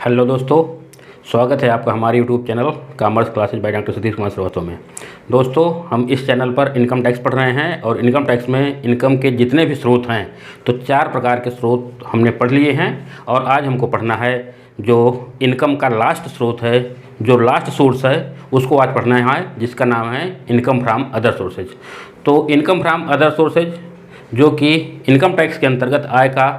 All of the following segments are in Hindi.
हेलो दोस्तों, स्वागत है आपका हमारे YouTube channel commerce classes by doctor Satish Kumar Srivastava में। दोस्तों, हम इस चैनल पर इनकम टैक्स पढ़ रहे हैं और इनकम टैक्स में इनकम के जितने भी स्रोत हैं तो 4 प्रकार के स्रोत हमने पढ़ लिए हैं और आज हमको पढ़ना है जो इनकम का लास्ट स्रोत है, जो लास्ट सोर्स है उसको आज पढ़ना है, जिसका नाम है इनकम फ्रॉम अदर सोर्सेज। तो इनकम फ्रॉम अदर सोर्सेज जो कि इनकम टैक्स के अंतर्गत आय का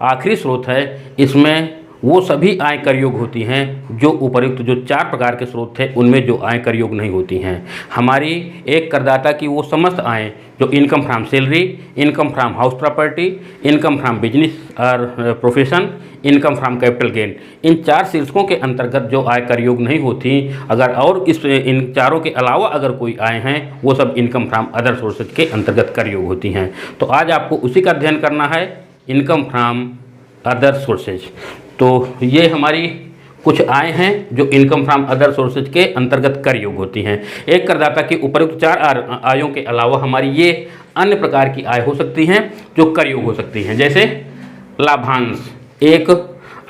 आखिरी स्रोत है, इसमें वो सभी आयकर योग होती हैं जो उपर्युक्त जो 4 प्रकार के स्रोत थे उनमें जो आयकर योग नहीं होती हैं। हमारी एक करदाता की वो समस्त आय जो income from salary, income from house property, income from business और profession, income from capital gain, इन 4 शीर्षकों के अंतर्गत जो आयकर योग नहीं होती, अगर और इन चारों के अलावा अगर कोई आय हैं वो सब इनकम फ्रॉम अदर सोर्सेज के अंतर्गत कर योग होती हैं। तो आज आपको उसी का अध्ययन करना है, इनकम फ्रॉम अदर सोर्सेज। तो ये हमारी कुछ आय हैं जो इनकम फ्रॉम अदर सोर्सेज के अंतर्गत कर योग होती हैं। एक करदाता की उपयुक्त 4 आयों के अलावा हमारी ये अन्य प्रकार की आय हो सकती हैं जो कर योग हो सकती हैं, जैसे लाभांश। एक,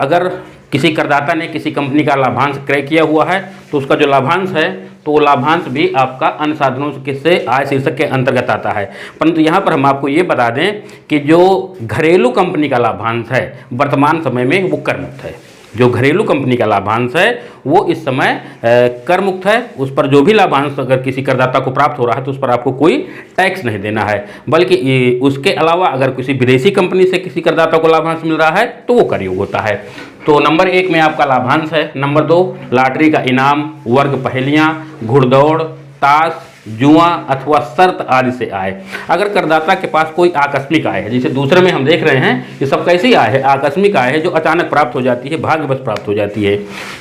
अगर किसी करदाता ने किसी कंपनी का लाभांश क्रय किया हुआ है तो उसका जो लाभांश है तो वो लाभांश भी आपका अन्य साधनों से आय शीर्षक के अंतर्गत आता है। परंतु यहाँ पर हम आपको ये बता दें कि जो घरेलू कंपनी का लाभांश है वर्तमान समय में वो कर मुक्त है। जो घरेलू कंपनी का लाभांश है वो इस समय कर मुक्त है। उस पर जो भी लाभांश अगर किसी करदाता को प्राप्त हो रहा है तो उस पर आपको कोई टैक्स नहीं देना है, बल्कि उसके अलावा अगर किसी विदेशी कंपनी से किसी करदाता को लाभांश मिल रहा है तो वो कर योग होता है। तो नंबर 1 में आपका लाभांश है। नंबर 2, लॉटरी का इनाम, वर्ग पहेलियाँ, घुड़दौड़, ताश, जुआ अथवा शर्त आदि से आय। अगर करदाता के पास कोई आकस्मिक आय है, जैसे दूसरे में हम देख रहे हैं ये सब कैसी आय है, आकस्मिक आय है जो अचानक प्राप्त हो जाती है, भाग्यवश प्राप्त हो जाती है।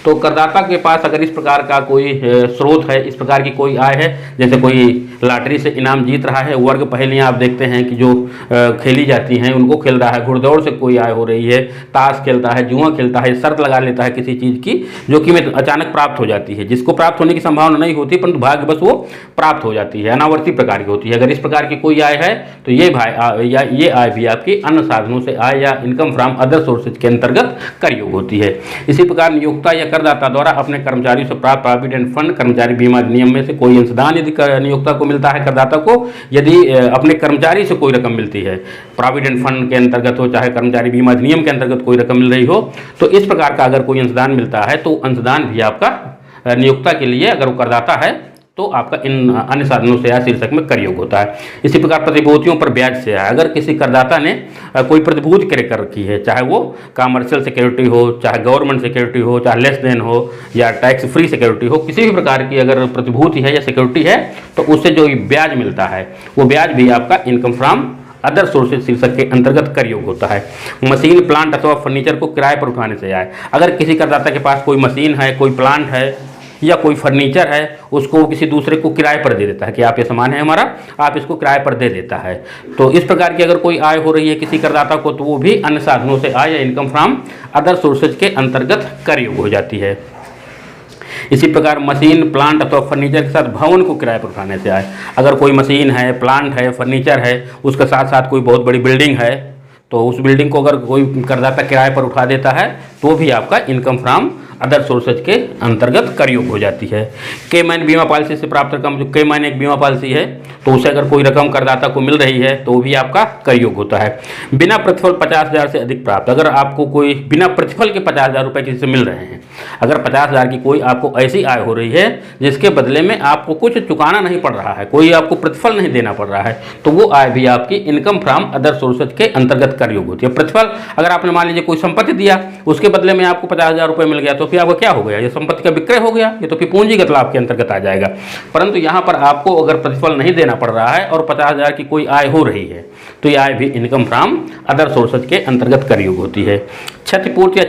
तो करदाता के पास अगर इस प्रकार का कोई स्रोत है, इस प्रकार की कोई आय है, जैसे कोई लॉटरी से इनाम जीत रहा है, वर्ग पहेलियाँ आप देखते हैं कि जो खेली जाती हैं उनको खेल रहा है, घुड़दौड़ से कोई आय हो रही है, ताश खेलता है, जुआ खेलता है, शर्त लगा लेता है किसी चीज़ की जो कि अचानक प्राप्त हो जाती है, जिसको प्राप्त होने की संभावना नहीं होती परंतु भाग्यवश वो प्राप्त हो जाती है, अनावर्ती प्रकार की होती है। अगर इस प्रकार की कोई आय है तो ये आय भी आपकी अन्य साधनों से आय या इनकम फ्रॉम अदर सोर्सेज के अंतर्गत कर योग होती है। इसी प्रकार नियोक्ता या करदाता द्वारा अपने कर्मचारियों से प्राप्त प्रोविडेंट फंड, कर्मचारी बीमा अधिनियम में से कोई अंशदान यदि नियोक्ता को मिलता है, करदाता को यदि अपने कर्मचारी से कोई रकम मिलती है, प्रोविडेंट फंड के अंतर्गत हो चाहे कर्मचारी बीमा अधिनियम के अंतर्गत कोई रकम मिल रही हो, तो इस प्रकार का अगर कोई अंशदान मिलता है तो अंशदान भी आपका नियोक्ता के लिए अगर वो करदाता है तो आपका इन अन्य साधनों से आय शीर्षक में कर योग होता है। इसी प्रकार प्रतिभूतियों पर ब्याज से आय। अगर किसी करदाता ने कोई प्रतिभूति क्रय कर रखी है, चाहे वो कमर्शियल सिक्योरिटी हो, चाहे गवर्नमेंट सिक्योरिटी हो, चाहे लेस देन हो या टैक्स फ्री सिक्योरिटी हो, किसी भी प्रकार की अगर प्रतिभूति है या सिक्योरिटी है तो उससे जो ब्याज मिलता है वो ब्याज भी आपका इनकम फ्रॉम अदर सोर्सेज शीर्षक के अंतर्गत कर योग होता है। मशीन, प्लांट अथवा फर्नीचर को किराए पर उठाने से आए। अगर किसी करदाता के पास कोई मशीन है, कोई प्लांट है या कोई फर्नीचर है, उसको किसी दूसरे को किराए पर दे देता है कि आप ये सामान है हमारा, आप इसको किराए पर दे देता है, तो इस प्रकार की अगर कोई आय हो रही है किसी करदाता को तो वो भी अन्य साधनों से आय या इनकम फ्रॉम अदर सोर्सेज के अंतर्गत कर योग हो जाती है। इसी प्रकार मशीन, प्लांट अथवा फर्नीचर के साथ भवन को किराए पर उठाने से आए। अगर कोई मशीन है, प्लांट है, फर्नीचर है, उसके साथ साथ कोई बहुत बड़ी बिल्डिंग है तो उस बिल्डिंग को अगर कोई करदाता किराए पर उठा देता है तो भी आपका इनकम फ्रॉम अदर सोर्सेज के अंतर्गत कर योग हो जाती है। केमैन बीमा पॉलिसी से प्राप्त रकम, जो केमैन एक बीमा पॉलिसी है तो उसे अगर कोई रकम करदाता को मिल रही है तो भी आपका कर योग होता है। बिना प्रतिफल 50,000 से अधिक प्राप्त। अगर आपको कोई बिना प्रतिफल के 50,000 रुपये किसी से मिल रहे हैं, अगर 50,000 की कोई आपको ऐसी आय हो रही है जिसके बदले में आपको कुछ चुकाना नहीं पड़ रहा है, कोई आपको प्रतिफल नहीं देना पड़ रहा है, तो वो आय भी आपकी इनकम फ्रॉम अदर सोर्सेज के अंतर्गत कर योग होती है। प्रतिफल, अगर आपने मान लीजिए कोई संपत्ति दिया, उसके बदले में आपको 50,000 रुपये मिल गया तो फिर आपका क्या हो गया, ये संपत्ति का विक्रय हो गया, ये तो फिर पूंजीगत लाभ के अंतर्गत आ जाएगा। परंतु यहाँ पर आपको अगर प्रतिफल नहीं देना पड़ रहा है और 50,000 की कोई आय हो रही है तो ये आय भी इनकम फ्रॉम अदर सोर्सेज के अंतर्गत कर योग होती है। क्षतिपूर्ति या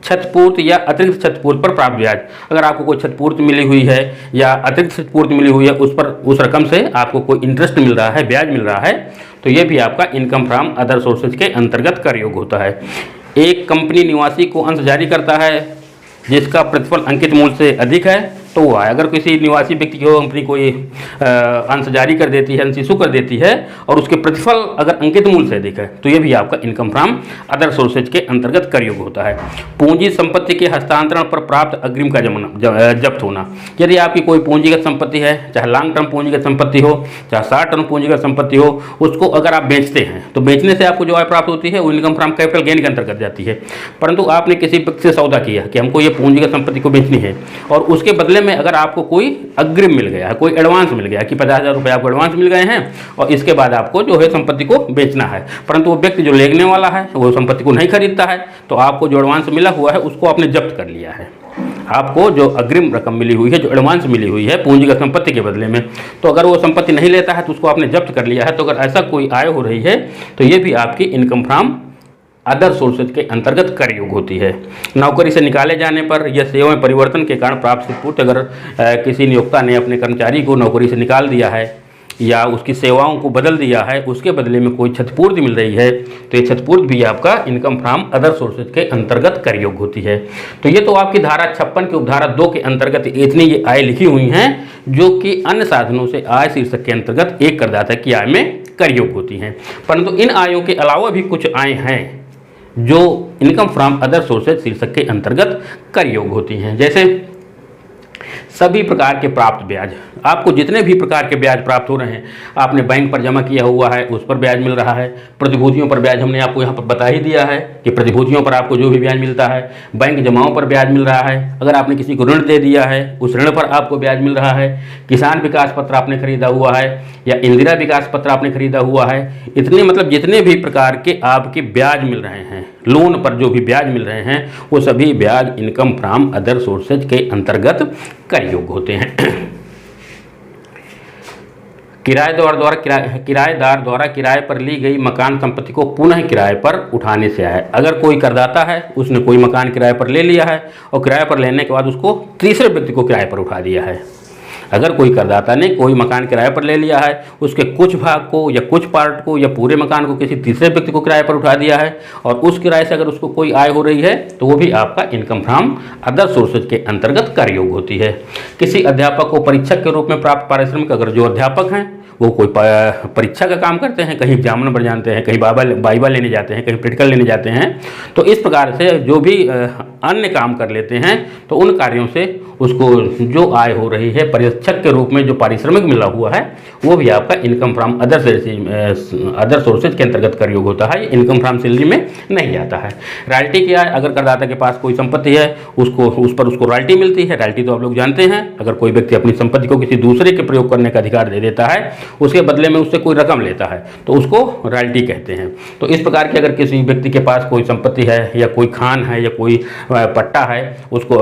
क्षतिपूर्ति या अतिरिक्त क्षतिपूर्ति पर प्राप्त ब्याज। अगर आपको कोई क्षतिपूर्ति मिली हुई है या अतिरिक्त क्षतिपूर्ति मिली हुई है, उस पर उस रकम से आपको कोई इंटरेस्ट मिल रहा है, ब्याज मिल रहा है, तो ये भी आपका इनकम फ्रॉम अदर सोर्सेज के अंतर्गत कर योग होता है। एक कंपनी निवासी को अंश जारी करता है जिसका प्रतिफल अंकित मूल्य से अधिक है तो वो आए। अगर किसी निवासी व्यक्ति को कंपनी कोई अंश जारी कर देती है, अंश इशू कर देती है और उसके प्रतिफल अगर अंकित मूल्य से अधिक है तो ये भी आपका इनकम फ्रॉम अदर सोर्सेज के अंतर्गत कर योग्य होता है। पूंजी संपत्ति के हस्तांतरण पर प्राप्त अग्रिम का जब्त होना। यदि आपकी कोई पूंजीगत संपत्ति है, चाहे लॉन्ग टर्म पूंजीगत संपत्ति हो, चाहे शॉर्ट टर्म पूंजीगत संपत्ति हो, उसको अगर आप बेचते हैं तो बेचने से आपको जो आय प्राप्त होती है वो इनकम फ्रॉम कैपिटल गेन के अंतर्गत जाती है। परंतु आपने किसी व्यक्ति से सौदा किया कि हमको ये पूंजीगत संपत्ति को बेचनी है और उसके बदले में अगर आपको कोई अग्रिम मिल गया है, कोई एडवांस मिल गया कि 50,000 रुपये आपको एडवांस मिल गए हैं और इसके बाद आपको जो है संपत्ति को बेचना है, परंतु वो व्यक्ति जो लेने वाला है वो संपत्ति को नहीं खरीदता है, तो आपको जो एडवांस मिला हुआ है उसको आपने जब्त कर लिया है। आपको जो अग्रिम रकम मिली हुई है, जो एडवांस मिली हुई है पूंजीगत संपत्ति के बदले में, तो अगर वो संपत्ति नहीं लेता है तो उसको आपने जब्त कर लिया है। तो अगर ऐसा कोई आय हो रही है तो ये भी आपकी इनकम फ्रॉम अदर सोर्सेज के अंतर्गत कर योग्य होती है। नौकरी से निकाले जाने पर या सेवा में परिवर्तन के कारण प्राप्त क्षतिपूर्ति, अगर किसी नियोक्ता ने अपने कर्मचारी को नौकरी से निकाल दिया है या उसकी सेवाओं को बदल दिया है, उसके बदले में कोई क्षतिपूर्ति मिल रही है, तो ये क्षतिपूर्ति भी आपका इनकम फ्रॉम अदर सोर्सेज के अंतर्गत कर योग्य होती है। तो ये तो आपकी धारा 56 की उपधारा 2 के अंतर्गत इतनी ये आय लिखी हुई हैं जो कि अन्य साधनों से आय शीर्षक के अंतर्गत एक करदाता की आय में कर योग्य होती हैं। परंतु इन आयों के अलावा भी कुछ आय हैं जो इनकम फ्रॉम अदर सोर्सेज शीर्षक के अंतर्गत कर योग्य होती हैं। जैसे सभी प्रकार के प्राप्त ब्याज, आपको जितने भी प्रकार के ब्याज प्राप्त हो रहे हैं, आपने बैंक पर जमा किया हुआ है उस पर ब्याज मिल रहा है, प्रतिभूतियों पर ब्याज हमने आपको यहाँ पर बता ही दिया है कि प्रतिभूतियों पर आपको जो भी ब्याज मिलता है, बैंक जमाओं पर ब्याज मिल रहा है, अगर आपने किसी को ऋण दे दिया है उस ऋण पर आपको ब्याज मिल रहा है, किसान विकास पत्र आपने खरीदा हुआ है या इंदिरा विकास पत्र आपने खरीदा हुआ है, इतने मतलब जितने भी प्रकार के आपके ब्याज मिल रहे हैं, लोन पर जो भी ब्याज मिल रहे हैं, वो सभी ब्याज इनकम फ्रॉम अदर सोर्सेज के अंतर्गत कर योग्य होते हैं। किराएदार द्वारा किराए पर ली गई मकान संपत्ति को पुनः किराए पर उठाने से आए। अगर कोई करदाता है, उसने कोई मकान किराए पर ले लिया है और किराए पर लेने के बाद उसको तीसरे व्यक्ति को किराए पर उठा दिया है, अगर कोई करदाता ने कोई मकान किराए पर ले लिया है, उसके कुछ भाग को या कुछ पार्ट को या पूरे मकान को किसी तीसरे व्यक्ति को किराए पर उठा दिया है और उस किराए से अगर उसको कोई आय हो रही है तो वो भी आपका इनकम फ्रॉम अदर सोर्सेज के अंतर्गत कर योग्य होती है। किसी अध्यापक को परीक्षक के रूप में प्राप्त पारिश्रमिक, अगर जो अध्यापक हैं वो कोई परीक्षा का काम करते हैं, कहीं एग्जामिनर बन जाते हैं, कहीं वाइवा लेने जाते हैं, कहीं प्रैक्टिकल लेने जाते हैं, तो इस प्रकार से जो भी अन्य काम कर लेते हैं तो उन कार्यों से उसको जो आय हो रही है परीक्षक के रूप में जो पारिश्रमिक मिला हुआ है वो भी आपका इनकम फ्रॉम अदर सोर्सेज के अंतर्गत कर योग्य होता है, इनकम फ्रॉम सैलरी में नहीं आता है। रॉयल्टी की आय, अगर करदाता के पास कोई संपत्ति है उस पर उसको रॉयल्टी मिलती है। रॉयल्टी तो आप लोग जानते हैं, अगर कोई व्यक्ति अपनी संपत्ति को किसी दूसरे के प्रयोग करने का अधिकार दे देता है, उसके बदले में उससे कोई रकम लेता है तो उसको रॉयल्टी कहते हैं। तो इस प्रकार की अगर किसी व्यक्ति के पास कोई संपत्ति है या कोई खान है या कोई पट्टा है, उसको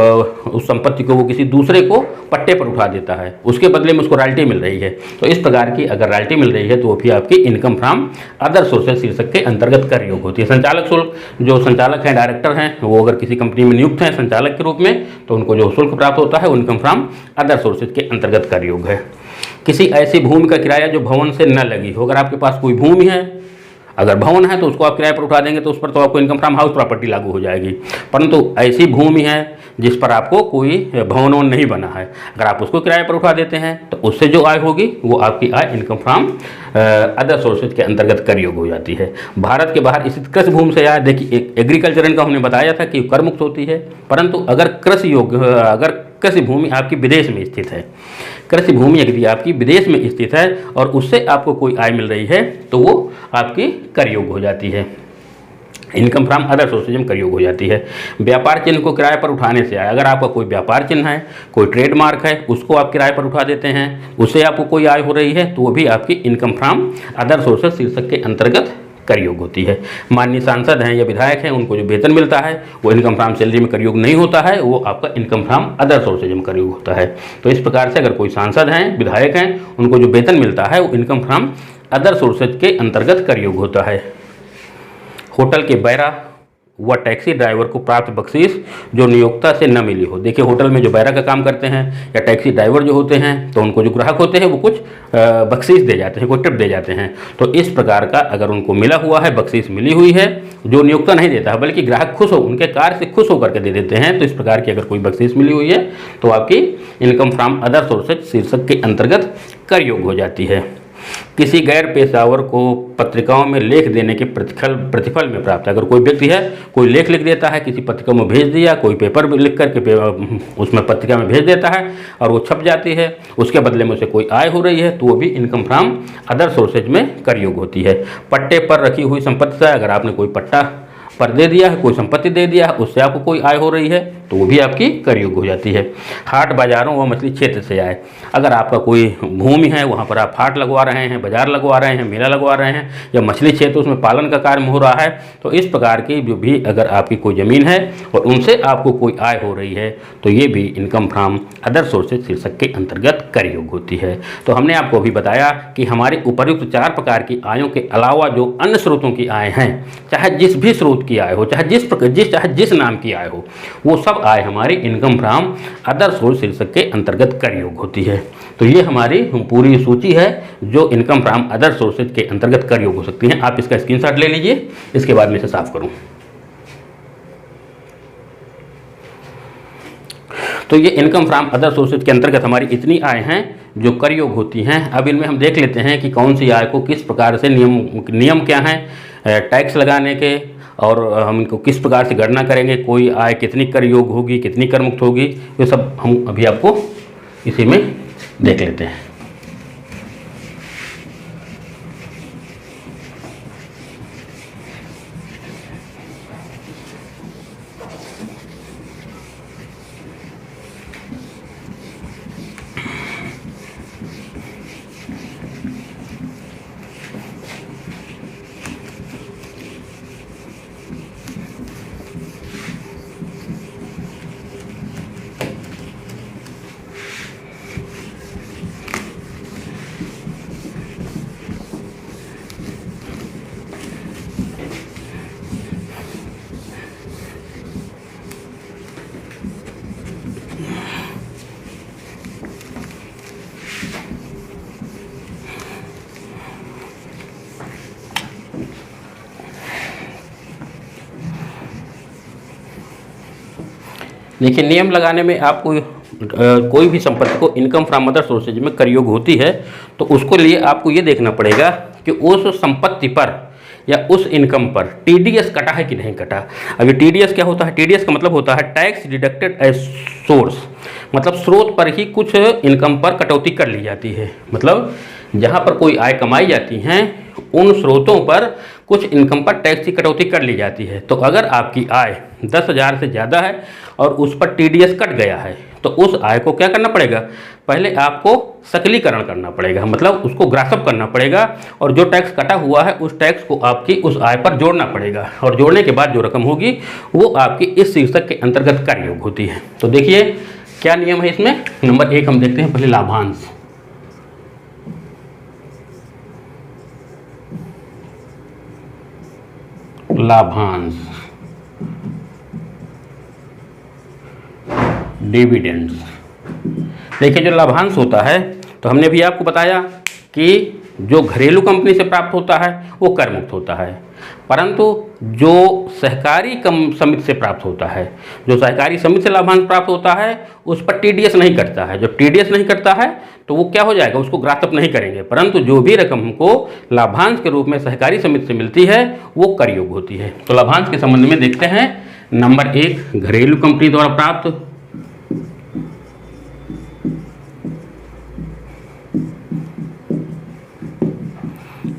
उस संपत्ति को वो किसी दूसरे को पट्टे पर उठा देता है, उसके बदले में उसको रॉयल्टी मिल रही है, तो इस प्रकार की अगर रॉयल्टी मिल रही है तो वो भी आपकी इनकम फ्रॉम अदर सोर्सेज शीर्षक के अंतर्गत कर योग्य होती है। संचालक शुल्क, जो संचालक हैं, डायरेक्टर हैं, वो अगर किसी कंपनी में नियुक्त हैं संचालक के रूप में तो उनको जो शुल्क प्राप्त होता है वो इनकम फ्रॉम अदर सोर्सेज के अंतर्गत कर योग्य है। किसी ऐसी भूमि का किराया जो भवन से न लगी हो, अगर आपके पास कोई भूमि है, अगर भवन है तो उसको आप किराए पर उठा देंगे तो उस पर तो आपको इनकम फ्रॉम हाउस प्रॉपर्टी लागू हो जाएगी, परंतु ऐसी भूमि है जिस पर आपको कोई भवन नहीं बना है, अगर आप उसको किराए पर उठा देते हैं तो उससे जो आय होगी वो आपकी आय इनकम फ्रॉम अदर सोर्सेज के अंतर्गत कर योग्य हो जाती है। भारत के बाहर स्थित कृषि भूमि से आय, देखिए एग्रीकल्चर का हमने बताया था कि कर मुक्त होती है, परंतु अगर कृषि भूमि आपकी विदेश में स्थित है, कृषि भूमि यदि आपकी विदेश में स्थित है और उससे आपको कोई आय मिल रही है तो वो आपकी कर योग्य हो जाती है, इनकम फ्रॉम अदर सोर्सेज में कर योग्य हो जाती है। व्यापार चिन्ह को किराए पर उठाने से आए, अगर आपका कोई व्यापार चिन्ह है, कोई ट्रेडमार्क है, उसको आप किराए पर उठा देते हैं, उससे आपको कोई आय हो रही है तो वो भी आपकी इनकम फ्रॉम अदर सोर्सेज शीर्षक के अंतर्गत कर योग्य होती है। माननीय सांसद हैं या विधायक हैं, उनको जो वेतन मिलता है वो इनकम फ्रॉम सैलरी में कर योग्य नहीं होता है, वो आपका इनकम फ्रॉम अदर सोर्सेज में कर योग्य होता है। तो इस प्रकार से अगर कोई सांसद हैं, विधायक हैं, उनको जो वेतन मिलता है वो इनकम फ्रॉम अदर सोर्सेज के अंतर्गत कर योग्य होता है। होटल के बैरा वह टैक्सी ड्राइवर को प्राप्त बख्शीश जो नियोक्ता से न मिली हो। देखिए होटल में जो बैरा का काम करते हैं या टैक्सी ड्राइवर जो होते हैं तो उनको जो ग्राहक होते हैं वो कुछ बख्शीश दे जाते हैं, कोई टिप दे जाते हैं। तो इस प्रकार का अगर उनको मिला हुआ है, बख्शीश मिली हुई है, जो नियोक्ता नहीं देता है बल्कि ग्राहक खुश हो उनके कार्य से खुश होकर के दे देते हैं, तो इस प्रकार की अगर कोई बख्शीश मिली हुई है तो आपकी इनकम फ्रॉम अदर सोर्सेज शीर्षक के अंतर्गत कर योग्य हो जाती है। किसी गैर पेशावर को पत्रिकाओं में लेख देने के प्रतिफल में प्राप्त है। अगर कोई व्यक्ति है, कोई लेख लिख देता है, किसी पत्रिका में भेज दिया, कोई पेपर लिख करके उसमें पत्रिका में भेज देता है और वो छप जाती है, उसके बदले में उसे कोई आय हो रही है, तो वो भी इनकम फ्रॉम अदर सोर्सेज में कर योग्य होती है। पट्टे पर रखी हुई संपत्ति से अगर आपने कोई पट्टा पर दे दिया है, कोई संपत्ति दे दिया है, उससे आपको कोई आय हो रही है तो वो भी आपकी कर योग्य हो जाती है। हाट बाजारों व मछली क्षेत्र से आय, अगर आपका कोई भूमि है वहाँ पर आप हाट लगवा रहे हैं, बाजार लगवा रहे हैं, मेला लगवा रहे हैं, या मछली क्षेत्र उसमें पालन का कार्य हो रहा है, तो इस प्रकार की जो भी अगर आपकी कोई ज़मीन है और उनसे आपको कोई आय हो रही है तो ये भी इनकम फ्रॉम अदर सोर्सेज शीर्षक के अंतर्गत कर योग्य होती है। तो हमने आपको अभी बताया कि हमारे उपर्युक्त 4 प्रकार की आयों के अलावा जो अन्य स्रोतों की आय हैं, चाहे जिस भी स्रोत की आय हो, चाहे जिस नाम की आय हो, वो सब आय हमारी इनकम फ्रॉम अदर सोर्स शीर्षक के अंतर्गत कर योग्य होती है। तो ये हमारी पूरी सूची है जो इनकम फ्रॉम अदर सोर्सेज के अंतर्गत कर योग्य हो सकती हैं। आप इसका स्क्रीनशॉट ले लीजिए, इसके बाद मैं इसे साफ करूं। तो ये इनकम फ्रॉम अदर सोर्सेज के अंतर्गत हमारी इतनी आय हैं जो कर योग्य होती हैं। अब इनमें हम देख लेते हैं कि कौन सी आय को किस प्रकार से नियम क्या हैं टैक्स लगाने के, और हम इनको किस प्रकार से गणना करेंगे, कोई आय कितनी कर योग्य होगी, कितनी कर मुक्त होगी, ये सब हम अभी आपको इसी में देख लेते हैं। देखिए नियम लगाने में आपको कोई भी संपत्ति को इनकम फ्रॉम अदर सोर्सेज में कर योग्य होती है तो उसको लिए आपको ये देखना पड़ेगा कि उस संपत्ति पर या उस इनकम पर टीडीएस कटा है कि नहीं कटा। अब ये टीडीएस क्या होता है? टीडीएस का मतलब होता है टैक्स डिडक्टेड एज सोर्स, मतलब स्रोत पर ही कुछ इनकम पर कटौती कर ली जाती है। मतलब जहाँ पर कोई आय कमाई जाती हैं उन स्रोतों पर कुछ इनकम पर टैक्स की कटौती कर ली जाती है। तो अगर आपकी आय 10,000 से ज़्यादा है और उस पर टीडीएस कट गया है तो उस आय को क्या करना पड़ेगा? पहले आपको सकलीकरण करना पड़ेगा, मतलब उसको ग्रासअप करना पड़ेगा और जो टैक्स कटा हुआ है उस टैक्स को आपकी उस आय पर जोड़ना पड़ेगा, और जोड़ने के बाद जो रकम होगी वो आपकी इस शीर्षक के अंतर्गत कर योग्य होती है। तो देखिए क्या नियम है इसमें। नंबर 1 हम देखते हैं पहले लाभांश। लाभांश, डिविडेंड्स। देखिए जो लाभांश होता है तो हमने भी आपको बताया कि जो घरेलू कंपनी से प्राप्त होता है वो कर मुक्त होता है, परंतु जो सहकारी समिति से प्राप्त होता है, जो सहकारी समिति से लाभांश प्राप्त होता है उस पर टीडीएस नहीं कटता है। जब टीडीएस नहीं कटता है तो वो क्या हो जाएगा, उसको ग्रासअप नहीं करेंगे, परंतु जो भी रकम हमको लाभांश के रूप में सहकारी समिति से मिलती है वो कर योग्य होती है। तो लाभांश के संबंध में देखते हैं। नंबर 1 घरेलू कंपनी द्वारा प्राप्त,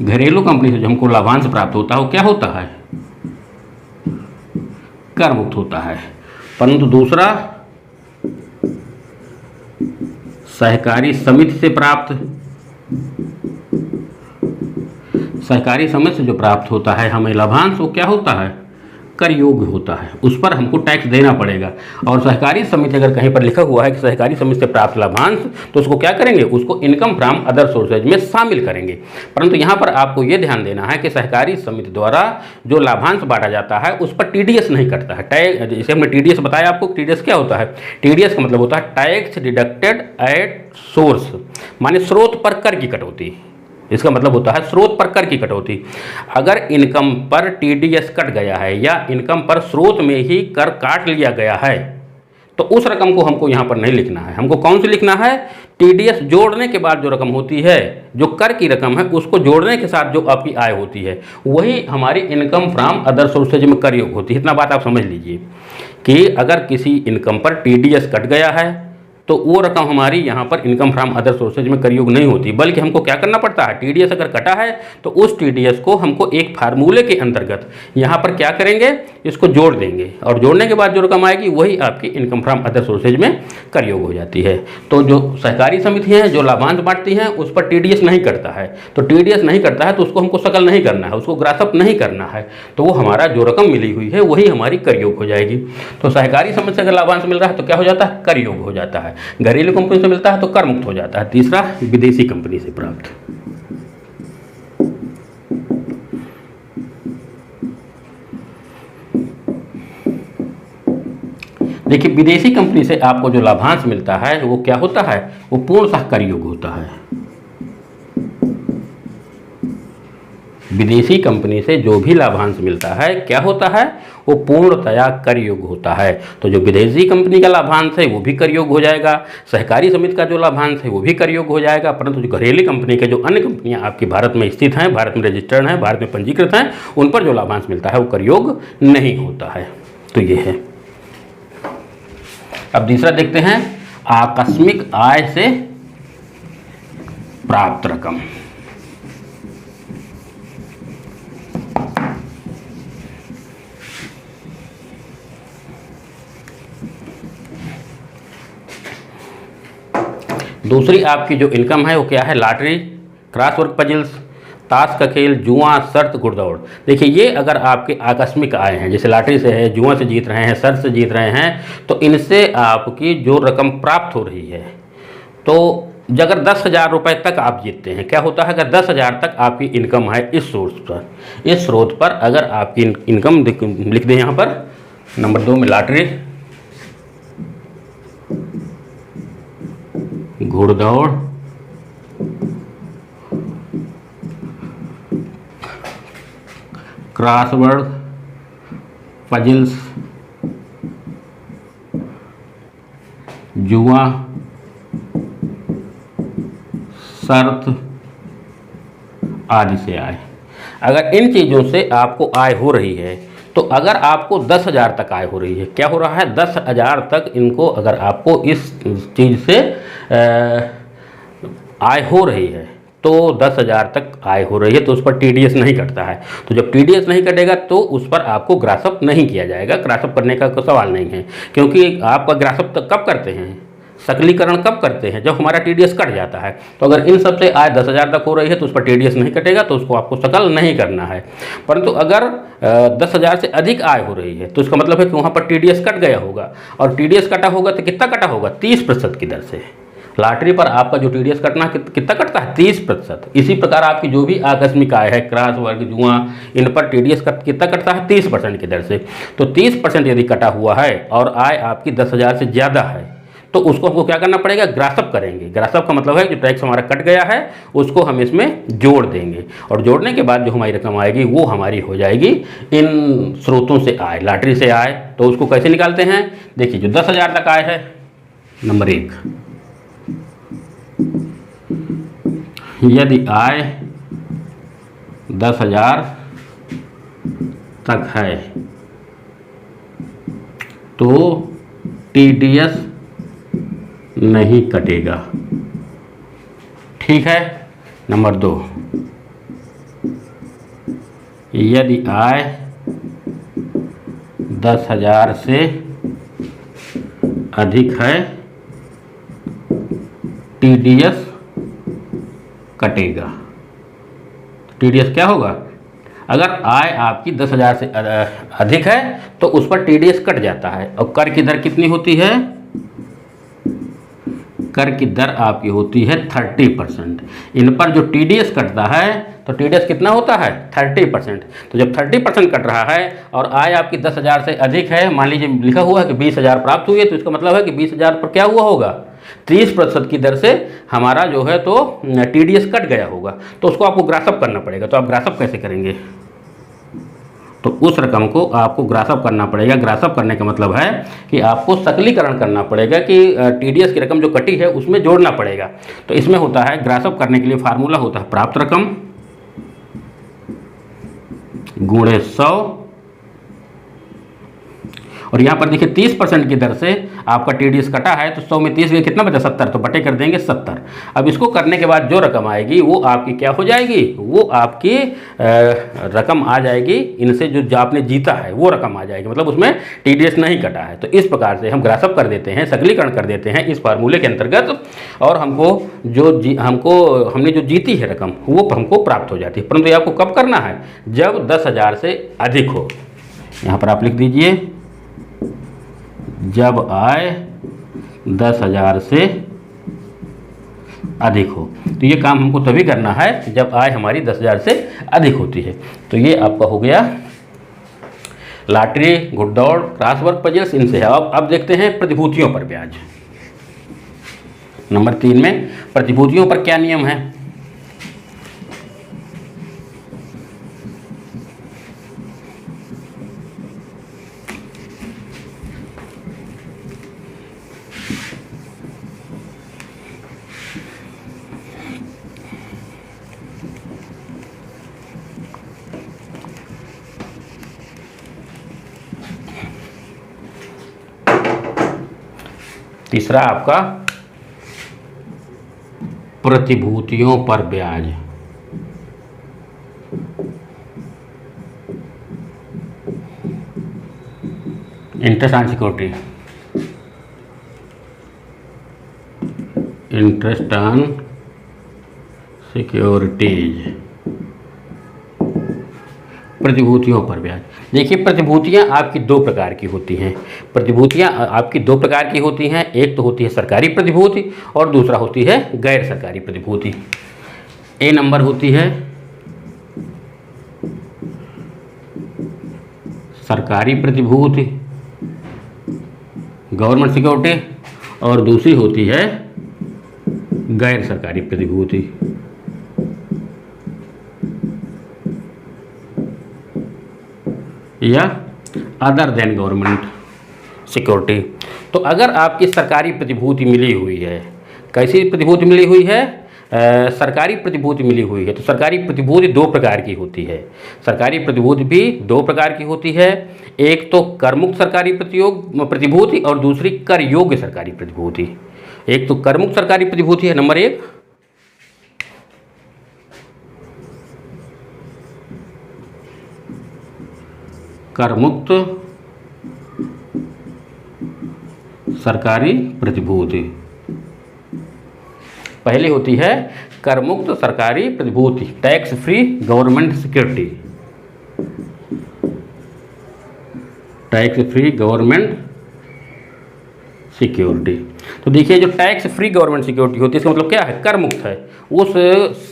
घरेलू कंपनी से जो हमको लाभांश प्राप्त होता है वो क्या होता है? कर मुक्त होता है। परंतु दूसरा सहकारी समिति से प्राप्त, सहकारी समिति से जो प्राप्त होता है हमें लाभांश वो क्या होता है? कर योग्य होता है, उस पर हमको टैक्स देना पड़ेगा। और सहकारी समिति अगर कहीं पर लिखा हुआ है कि सहकारी समिति से प्राप्त लाभांश, तो उसको क्या करेंगे, उसको इनकम फ्रॉम अदर सोर्सेज में शामिल करेंगे। परंतु यहाँ पर आपको ये ध्यान देना है कि सहकारी समिति द्वारा जो लाभांश बांटा जाता है उस पर टीडीएस नहीं कटता है। टैक्स, जैसे हमने टीडीएस बताया आपको, टीडीएस क्या होता है, टीडीएस का मतलब होता है टैक्स डिडक्टेड एट सोर्स, माने स्रोत पर कर की कटौती। इसका मतलब होता है स्रोत पर कर की कटौती। अगर इनकम पर टीडीएस कट गया है या इनकम पर स्रोत में ही कर काट लिया गया है, तो उस रकम को हमको यहाँ पर नहीं लिखना है। हमको कौन सी लिखना है, टीडीएस जोड़ने के बाद जो रकम होती है, जो कर की रकम है, उसको जोड़ने के साथ जो आपकी आय होती है, वही हमारी इनकम फ्रॉम अदर सोर्सेज में कर योग होती है। इतना बात आप समझ लीजिए कि अगर किसी इनकम पर टीडीएस कट गया है तो वो रकम हमारी यहाँ पर इनकम फ्रॉम अदर सोर्सेज में कर योग नहीं होती, बल्कि हमको क्या करना पड़ता है, टीडीएस अगर कटा है तो उस टीडीएस को हमको एक फार्मूले के अंतर्गत यहाँ पर क्या करेंगे, इसको जोड़ देंगे, और जोड़ने के बाद जो रकम आएगी वही आपकी इनकम फ्रॉम अदर सोर्सेज में कर योग हो जाती है। तो जो सहकारी समिति हैं जो लाभांश बांटती हैं उस पर टीडीएस नहीं करता है, तो टीडीएस नहीं करता है तो उसको हमको शकल नहीं करना है, उसको ग्रासअप नहीं करना है, तो वो हमारा जो रकम मिली हुई है वही हमारी कर योग हो जाएगी। तो सहकारी समिति से अगर लाभांश मिल रहा है तो क्या हो जाता है, कर योग हो जाता है। घरेलू कंपनी से मिलता है तो कर मुक्त हो जाता है। तीसरा, विदेशी कंपनी से प्राप्त। देखिए, विदेशी कंपनी से आपको जो लाभांश मिलता है वो क्या होता है, वो पूर्णतः कर योग्य होता है। विदेशी कंपनी से जो भी लाभांश मिलता है क्या होता है, वो पूर्णतया कर योग्य होता है। तो जो विदेशी कंपनी का लाभांश है वो भी कर योग्य हो जाएगा, सहकारी समिति का जो लाभांश है वो भी कर योग्य हो जाएगा। परंतु जो घरेलू कंपनी के जो अन्य कंपनियां आपकी भारत में स्थित हैं, भारत में रजिस्टर्ड हैं, भारत में पंजीकृत हैं, उन पर जो लाभांश मिलता है वो कर योग्य नहीं होता है। तो ये है। अब तीसरा देखते हैं, आकस्मिक आय से प्राप्त रकम। दूसरी आपकी जो इनकम है वो क्या है, लॉटरी, क्रॉसवर्ड पजल्स, ताश का खेल, जुआ, शर्त, घुड़दौड़। देखिए, ये अगर आपके आकस्मिक आए हैं, जैसे लॉटरी से है, जुआ से जीत रहे हैं, शर्त से जीत रहे हैं, तो इनसे आपकी जो रकम प्राप्त हो रही है, तो अगर 10,000 रुपये तक आप जीतते हैं, क्या होता है, अगर 10,000 तक आपकी इनकम है इस सोर्स पर, इस स्रोत पर अगर आपकी इनकम लिख दें यहाँ पर, नंबर 2 में लॉटरी, घुड़दौड़, क्रॉसवर्ड पजल्स, जुआ, शर्त आदि से आय। अगर इन चीज़ों से आपको आय हो रही है, तो अगर आपको 10,000 तक आय हो रही है, क्या हो रहा है, 10,000 तक इनको अगर आपको इस चीज़ से आय हो रही है, तो 10,000 तक आय हो रही है, तो उस पर टीडीएस नहीं कटता है। तो जब टीडीएस नहीं कटेगा तो उस पर आपको ग्रासअप नहीं किया जाएगा, ग्रासअप करने का कोई सवाल नहीं है, क्योंकि आपका ग्रासअप कब करते हैं, सकलीकरण कब करते हैं, जब हमारा टीडीएस कट जाता है। तो अगर इन सब से आय 10,000 तक हो रही है तो उस पर टीडीएस नहीं कटेगा, तो उसको आपको सकल नहीं करना है। परंतु अगर 10,000 से अधिक आय हो रही है तो इसका मतलब है कि वहाँ पर टीडीएस कट गया होगा, और टीडीएस कटा होगा तो कितना कटा होगा, 30% की दर से। लॉटरी पर आपका जो टीडीएस कटना कितना कटता है, 30%। इसी प्रकार आपकी जो भी आकस्मिक आय है, क्रॉस वर्ग, जुआ, इन पर टीडीएस कितना कटता है, 30% की दर से। तो 30% यदि कटा हुआ है और आय आपकी 10,000 से ज़्यादा है, तो उसको हमको क्या करना पड़ेगा, ग्रासअप करेंगे। ग्रासअप का मतलब है कि टैक्स हमारा कट गया है, उसको हम इसमें जोड़ देंगे, और जोड़ने के बाद जो हमारी रकम आएगी वो हमारी हो जाएगी इन स्रोतों से आय, लॉटरी से आय। तो उसको कैसे निकालते हैं, देखिए, जो 10,000 तक आय है, नंबर 1, यदि आय 10,000 तक है तो टीडीएस नहीं कटेगा, ठीक है। नंबर 2, यदि आय 10,000 से अधिक है टीडीएस कटेगा। टीडीएस क्या होगा, अगर आय आपकी 10,000 से अधिक है तो उस पर टीडीएस कट जाता है। और कर की दर कितनी होती है? कर की दर आपकी होती है 30%। इन पर जो टीडीएस कटता है तो टीडीएस कितना होता है? 30%। तो जब 30% कट रहा है और आय आपकी 10,000 से अधिक है, मान लीजिए लिखा हुआ है कि 20,000 प्राप्त हुई है, तो इसका मतलब है कि 20,000 पर क्या हुआ होगा? 30% की दर से हमारा जो है तो टीडीएस कट गया होगा। तो उसको आपको ग्रासअप करना पड़ेगा। तो आप ग्रासअप कैसे करेंगे? तो उस रकम को आपको ग्रासअप करना पड़ेगा। ग्रासअप करने का मतलब है कि आपको सकलीकरण करना पड़ेगा कि टीडीएस की रकम जो कटी है उसमें जोड़ना पड़ेगा। तो इसमें होता है, ग्रासअप करने के लिए फार्मूला होता है प्राप्त रकम गुणे 100। और यहाँ पर देखिए 30% की दर से आपका टीडीएस कटा है, तो 100 में 30 गए, कितना बचा? 70। तो बटे कर देंगे 70। अब इसको करने के बाद जो रकम आएगी वो आपकी क्या हो जाएगी? वो आपकी रकम आ जाएगी इनसे जो आपने जीता है वो रकम आ जाएगी, मतलब उसमें टीडीएस नहीं कटा है। तो इस प्रकार से हम ग्रासअप कर देते हैं, सकलीकरण कर देते हैं इस फार्मूले के अंतर्गत, और हमने जो जीती है रकम वो हमको प्राप्त हो जाती है। परंतु ये आपको कब करना है? जब 10,000 से अधिक हो। यहाँ पर आप लिख दीजिए, जब आय 10,000 से अधिक हो। तो ये काम हमको तभी करना है जब आय हमारी 10,000 से अधिक होती है। तो ये आपका हो गया लॉटरी, गुड दौड़, क्रॉसवर्ड पजल्स, इनसे है। अब देखते हैं प्रतिभूतियों पर ब्याज। नंबर 3 में प्रतिभूतियों पर क्या नियम है? तीसरा आपका प्रतिभूतियों पर ब्याज। Interest on security, interest on securities, प्रतिभूतियों पर ब्याज। देखिए प्रतिभूतियां आपकी दो प्रकार की होती हैं। प्रतिभूतियां आपकी दो प्रकार की होती हैं, एक तो होती है सरकारी प्रतिभूति और दूसरा होती है गैर सरकारी प्रतिभूति। ए नंबर होती है सरकारी प्रतिभूति, गवर्नमेंट सिक्योरिटी, और दूसरी होती है गैर सरकारी प्रतिभूति। या अदर देन गवर्नमेंट सिक्योरिटी। तो अगर आपकी सरकारी प्रतिभूति मिली हुई है, कैसी प्रतिभूति मिली हुई है? सरकारी प्रतिभूति मिली हुई है। तो सरकारी प्रतिभूति दो प्रकार की होती है। सरकारी प्रतिभूति भी दो प्रकार की होती है, एक तो कर मुक्त सरकारी प्रतिभूति और दूसरी कर योग्य सरकारी प्रतिभूति। एक तो कर मुक्त सरकारी प्रतिभूति है नंबर 1, कर मुक्त सरकारी प्रतिभूति। पहली होती है कर मुक्त सरकारी प्रतिभूति, tax free government security, tax free government security. तो देखिए जो टैक्स फ्री गवर्नमेंट सिक्योरिटी होती है इसका मतलब क्या है? कर मुक्त है। उस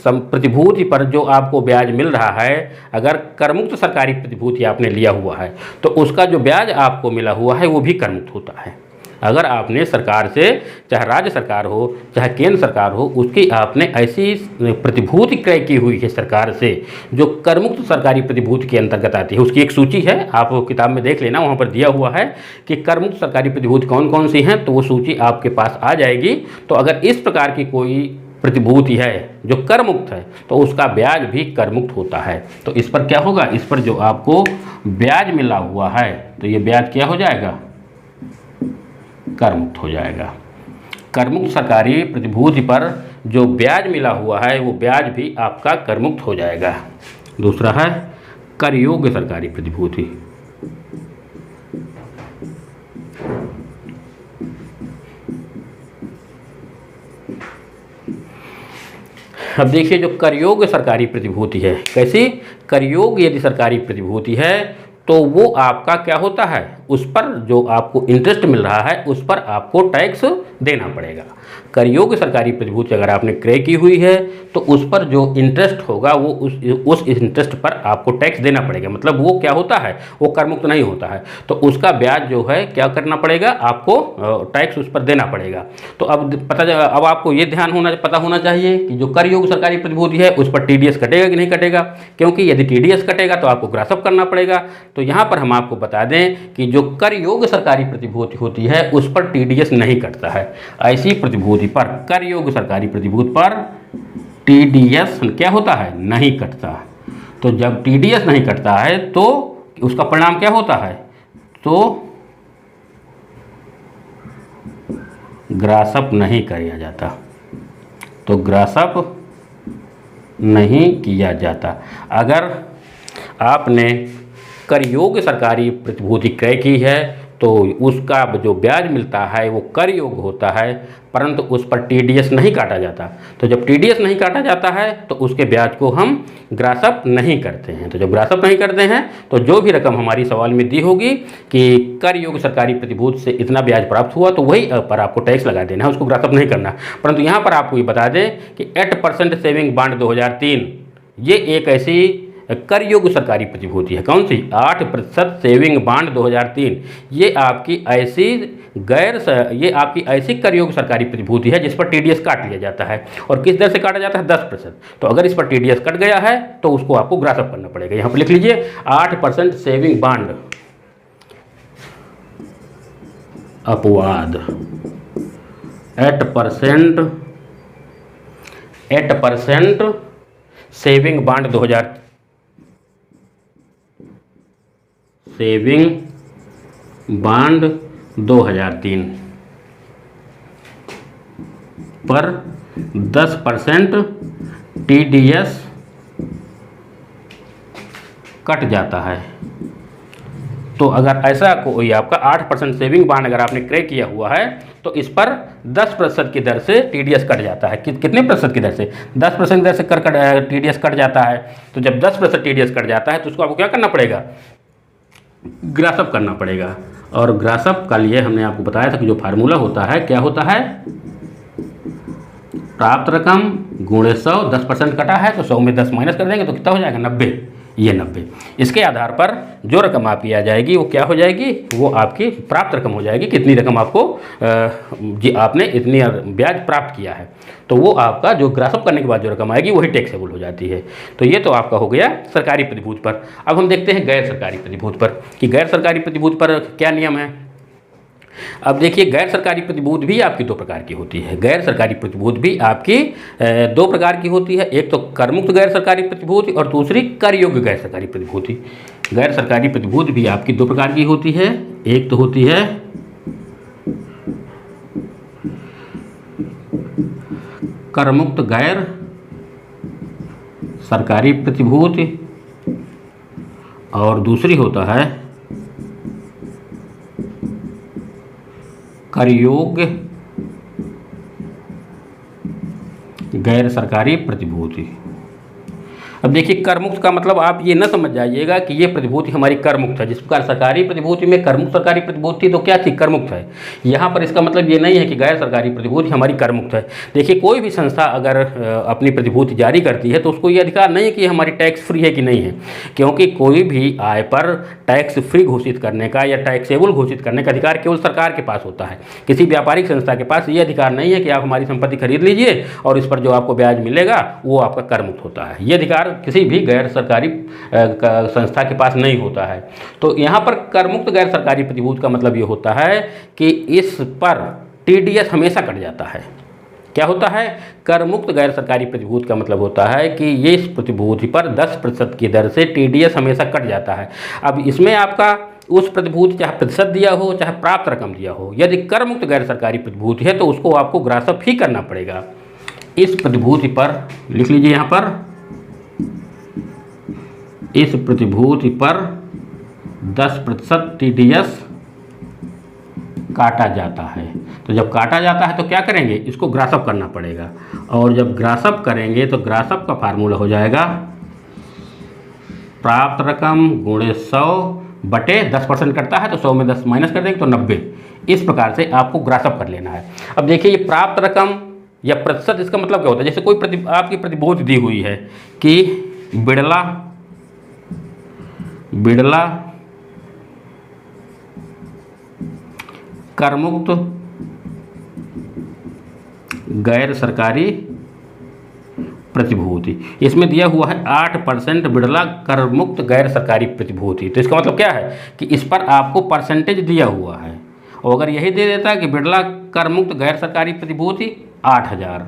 प्रतिभूति पर जो आपको ब्याज मिल रहा है, अगर कर मुक्त सरकारी प्रतिभूति आपने लिया हुआ है तो उसका जो ब्याज आपको मिला हुआ है वो भी कर मुक्त होता है। अगर आपने सरकार से, चाहे राज्य सरकार हो चाहे केंद्र सरकार हो, उसकी आपने ऐसी प्रतिभूति क्रय की हुई है सरकार से जो कर मुक्त सरकारी प्रतिभूति के अंतर्गत आती है, उसकी एक सूची है, आप किताब में देख लेना, वहाँ पर दिया हुआ है कि कर मुक्त सरकारी प्रतिभूति कौन कौन सी हैं, तो वो सूची आपके पास आ जाएगी। तो अगर इस प्रकार की कोई प्रतिभूति है जो कर मुक्त है तो उसका ब्याज भी कर मुक्त होता है। तो इस पर क्या होगा? इस पर जो आपको ब्याज मिला हुआ है तो ये ब्याज क्या हो जाएगा? कर मुक्त हो जाएगा। कर मुक्त सरकारी प्रतिभूति पर जो ब्याज मिला हुआ है वो ब्याज भी आपका कर मुक्त हो जाएगा। दूसरा है कर योग्य सरकारी प्रतिभूति। अब देखिए जो कर योग्य सरकारी प्रतिभूति है, कैसी कर योग्य यदि सरकारी प्रतिभूति है तो वो आपका क्या होता है, उस पर जो आपको इंटरेस्ट मिल रहा है उस पर आपको टैक्स देना पड़ेगा। कर योग्य सरकारी प्रतिभूति अगर आपने क्रय की हुई है तो उस पर जो इंटरेस्ट होगा वो उस इंटरेस्ट पर आपको टैक्स देना पड़ेगा। मतलब वो क्या होता है, वो कर मुक्त नहीं होता है, तो उसका ब्याज जो है क्या करना पड़ेगा, आपको टैक्स उस पर देना पड़ेगा। तो अब आपको ये पता होना चाहिए कि जो कर योग्य सरकारी प्रतिभूति है उस पर टीडीएस कटेगा कि नहीं कटेगा, क्योंकि यदि टीडीएस कटेगा तो आपको ग्रासअप करना पड़ेगा। तो यहाँ पर हम आपको बता दें कि जो कर योग्य सरकारी प्रतिभूति होती है उस पर टीडीएस नहीं कटता है। ऐसी प्रतिभूति पर, कर योग्य सरकारी प्रतिभूति पर टीडीएस क्या होता है, नहीं कटता। तो जब टीडीएस नहीं कटता है तो उसका परिणाम क्या होता है, तो ग्रासअप नहीं किया जाता, तो ग्रासअप नहीं किया जाता। अगर आपने कर योग्य सरकारी प्रतिभूति क्रय की है तो उसका जो ब्याज मिलता है वो कर योग्य होता है, परंतु उस पर टीडीएस नहीं काटा जाता। तो जब टीडीएस नहीं काटा जाता है तो उसके ब्याज को हम ग्रासअप नहीं करते हैं। तो जब ग्रासअप नहीं करते हैं तो जो भी रकम हमारी सवाल में दी होगी कि कर योग्य सरकारी प्रतिभूति से इतना ब्याज प्राप्त हुआ तो वही पर आपको टैक्स लगा देना है, उसको ग्रासअप नहीं करना। परंतु यहाँ पर आपको ये बता दें कि 8% सेविंग बॉन्ड 2003 ये एक ऐसी कर योग्य सरकारी प्रतिभूति है। कौन सी, 8% सेविंग बॉन्ड 2003। ये आपकी ऐसी कर योग्य सरकारी प्रतिभूति है जिस पर टीडीएस काट लिया जाता है। और किस दर से काटा जाता है, 10%। तो अगर इस पर टीडीएस कट गया है तो उसको आपको ग्रासअप करना पड़ेगा। यहाँ पर लिख लीजिए 8% सेविंग बॉन्ड अपवाद 8% सेविंग बॉन्ड 2000 सेविंग बॉन्ड 2003 पर 10% टीडीएस कट जाता है। तो अगर ऐसा कोई आपका 8% सेविंग बॉन्ड अगर आपने क्रय किया हुआ है तो इस पर 10% की दर से टीडीएस कट जाता है। कितने प्रतिशत की दर से, 10% की दर से टीडीएस कट जाता है। तो जब 10% टीडीएस कट जाता है तो उसको आपको क्या करना पड़ेगा, ग्रासअप करना पड़ेगा। और ग्रासअप का लिए हमने आपको बताया था कि जो फार्मूला होता है क्या होता है, प्राप्त रकम गुणे 100, 10% कटा है तो 100 में 10 माइनस कर देंगे तो कितना हो जाएगा, 90। ये 90, इसके आधार पर जो रकम आपकी आ जाएगी वो क्या हो जाएगी, वो आपकी प्राप्त रकम हो जाएगी। कितनी रकम आपको आपने इतनी ब्याज प्राप्त किया है, तो वो आपका जो ग्रासअप करने के बाद जो रकम आएगी वही टैक्सेबल हो जाती है। तो ये तो आपका हो गया सरकारी प्रतिभूति पर। अब हम देखते हैं गैर सरकारी प्रतिभूति पर कि गैर सरकारी प्रतिभूति पर क्या नियम है। अब देखिए गैर सरकारी प्रतिभूति भी आपकी दो प्रकार की होती है। गैर सरकारी प्रतिभूति भी आपकी दो प्रकार की होती है, एक तो कर मुक्त गैर सरकारी प्रतिभूति और दूसरी कर योग्य गैर सरकारी प्रतिभूति। गैर सरकारी प्रतिभूति भी आपकी दो प्रकार की होती है, एक तो होती है कर मुक्त गैर सरकारी प्रतिभूति और दूसरी होता है कर योग्य गैर सरकारी प्रतिभूति। अब देखिए कर मुक्त का मतलब आप ये न समझ जाइएगा कि ये प्रतिभूति हमारी कर मुक्त है। जिस प्रकार सरकारी प्रतिभूति में कर मुक्त सरकारी प्रतिभूति तो क्या थी, कर मुक्त है। यहाँ पर इसका मतलब ये नहीं है कि गैर सरकारी प्रतिभूति हमारी कर मुक्त है। देखिए कोई भी संस्था अगर अपनी प्रतिभूति जारी करती है तो उसको ये अधिकार नहीं है कि हमारी टैक्स फ्री है कि नहीं है, क्योंकि कोई भी आय पर टैक्स फ्री घोषित करने का या टैक्सेबल घोषित करने का अधिकार केवल सरकार के पास होता है। किसी व्यापारिक संस्था के पास ये अधिकार नहीं है कि आप हमारी संपत्ति खरीद लीजिए और इस पर जो आपको ब्याज मिलेगा वो आपका कर मुक्त होता है। ये अधिकार किसी भी गैर सरकारी संस्था के पास नहीं होता है। तो यहाँ पर कर मुक्त गैर सरकारी प्रतिभूति का मतलब ये होता है कि इस पर टीडीएस हमेशा कट जाता है। क्या होता है, कर मुक्त गैर सरकारी प्रतिभूति का मतलब होता है कि ये इस प्रतिभूति पर 10% की दर से टीडीएस हमेशा कट जाता है। अब इसमें आपका उस प्रतिभूति चाहे प्रतिशत दिया हो चाहे प्राप्त रकम दिया हो, यदि कर मुक्त गैर सरकारी प्रतिभूति है तो उसको आपको ग्रासअप ही करना पड़ेगा। इस प्रतिभूति पर लिख लीजिए, यहाँ पर इस प्रतिभूति पर 10% टीडीएस काटा जाता है। तो जब काटा जाता है तो क्या करेंगे, इसको ग्रासअप करना पड़ेगा, और जब ग्रासअप करेंगे तो ग्रासअप का फार्मूला हो जाएगा प्राप्त रकम गुणे 100 बटे 10% कटता है तो 100 में 10 माइनस कर देंगे तो 90। इस प्रकार से आपको ग्रासअप कर लेना है। अब देखिए ये प्राप्त रकम या प्रतिशत, इसका मतलब क्या होता है, जैसे कोई आपकी प्रतिभूति दी हुई है कि बिड़ला करमुक्त गैर सरकारी प्रतिभूति, इसमें दिया हुआ है 8% बिड़ला कर मुक्त गैर सरकारी प्रतिभूति। तो इसका मतलब क्या है कि इस पर आपको परसेंटेज दिया हुआ है, और अगर यही दे देता है कि बिड़ला कर मुक्त गैर सरकारी प्रतिभूति 8,000,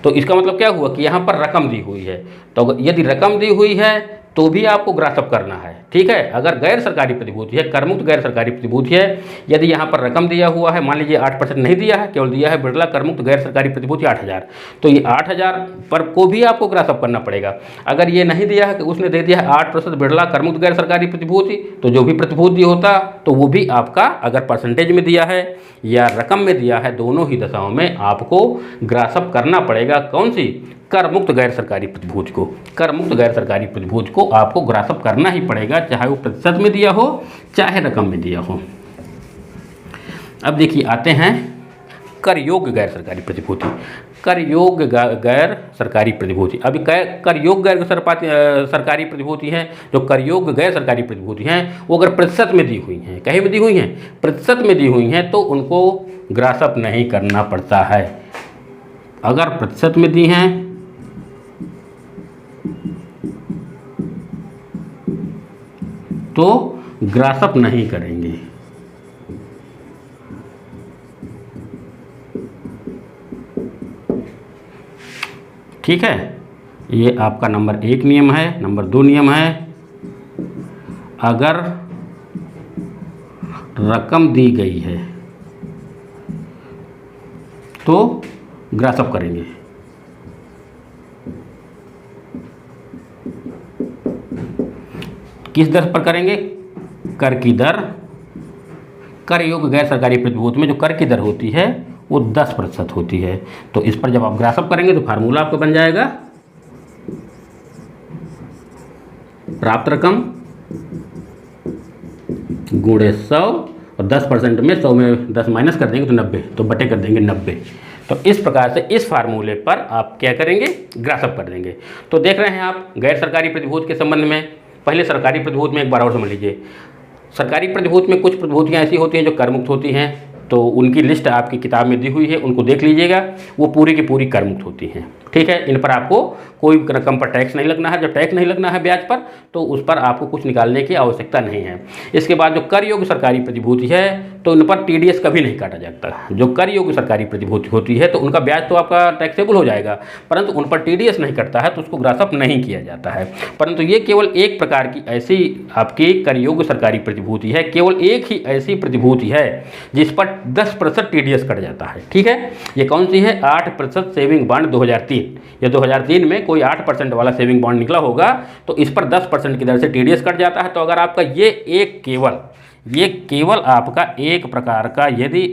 तो इसका मतलब क्या हुआ कि यहाँ पर रकम दी हुई है। तो यदि रकम दी हुई है तो भी आपको ग्रासअप करना है, ठीक है। अगर गैर सरकारी प्रतिभूति है, करमुक्त गैर सरकारी प्रतिभूति है, यदि यहाँ पर रकम दिया हुआ है, मान लीजिए 8% नहीं दिया है, केवल दिया है बिड़ला करमुक्त गैर सरकारी प्रतिभूति 8,000, तो ये 8,000 पर को भी आपको ग्रासअप करना पड़ेगा। अगर ये नहीं दिया है कि उसने दे दिया है 8% बिड़ला करमुक्त गैर सरकारी प्रतिभूति, तो जो भी प्रतिभूति होता तो वो भी आपका, अगर परसेंटेज में दिया है या रकम में दिया है, दोनों ही दशाओं में आपको ग्रासअप करना पड़ेगा। कौन सी, कर मुक्त गैर सरकारी प्रतिभूति को। कर मुक्त गैर सरकारी प्रतिभूति को आपको ग्रासअप करना ही पड़ेगा, चाहे वो प्रतिशत में दिया हो चाहे रकम में दिया हो। अब देखिए आते हैं कर योग्य गैर सरकारी प्रतिभूति। कर योग्य गैर सरकारी प्रतिभूति, अभी कर योग्य गैर सरकारी प्रतिभूति है, जो कर योग्य गैर सरकारी प्रतिभूति हैं वो अगर प्रतिशत में दी हुई हैं, कहीं में दी हुई हैं, प्रतिशत में दी हुई हैं, तो उनको ग्रासअप नहीं करना पड़ता है। अगर प्रतिशत में दी हैं तो ग्रासअप नहीं करेंगे। ठीक है, ये आपका नंबर 1 नियम है। नंबर 2 नियम है, अगर रकम दी गई है तो ग्रासअप करेंगे। किस दर पर करेंगे, कर की दर। कर योग्य गैर सरकारी प्रतिभूति में जो कर की दर होती है वो 10% होती है। तो इस पर जब आप ग्रासअप करेंगे तो फार्मूला आपको बन जाएगा प्राप्त रकम गुणे 100, और 10% में 100 में 10 माइनस कर देंगे तो 90, तो बटे कर देंगे 90। तो इस प्रकार से इस फार्मूले पर आप क्या करेंगे, ग्रासअप कर देंगे। तो देख रहे हैं आप गैर सरकारी प्रतिभूति के संबंध में। पहले सरकारी प्रतिभूति में एक बार और समझ लीजिए। सरकारी प्रतिभूति में कुछ प्रतिभूतियाँ ऐसी होती हैं जो करमुक्त होती हैं, तो उनकी लिस्ट आपकी किताब में दी हुई है, उनको देख लीजिएगा। वो पूरी की पूरी करमुक्त होती हैं, ठीक है। इन पर आपको कोई रकम पर टैक्स नहीं लगना है। जब टैक्स नहीं लगना है ब्याज पर, तो उस पर आपको कुछ निकालने की आवश्यकता नहीं है। इसके बाद जो कर योग्य सरकारी प्रतिभूति है, तो उन पर TDS कभी नहीं काटा जाता। जो कर योग्य सरकारी प्रतिभूति होती है तो उनका ब्याज तो आपका टैक्सेबल हो जाएगा, परंतु उन पर TDS नहीं कटता है, तो उसको ग्रासअप नहीं किया जाता है। परंतु ये केवल एक प्रकार की ऐसी आपकी कर योग्य सरकारी प्रतिभूति है, केवल एक ही ऐसी प्रतिभूति है जिस पर 10% TDS कट जाता है, ठीक है। ये कौन सी है, 8% सेविंग बॉन्ड 2003। या 2003 में कोई 8% वाला सेविंग बॉन्ड निकला होगा, तो इस पर 10% की दर से TDS कट जाता है। तो अगर आपका ये केवल आपका एक प्रकार का यदि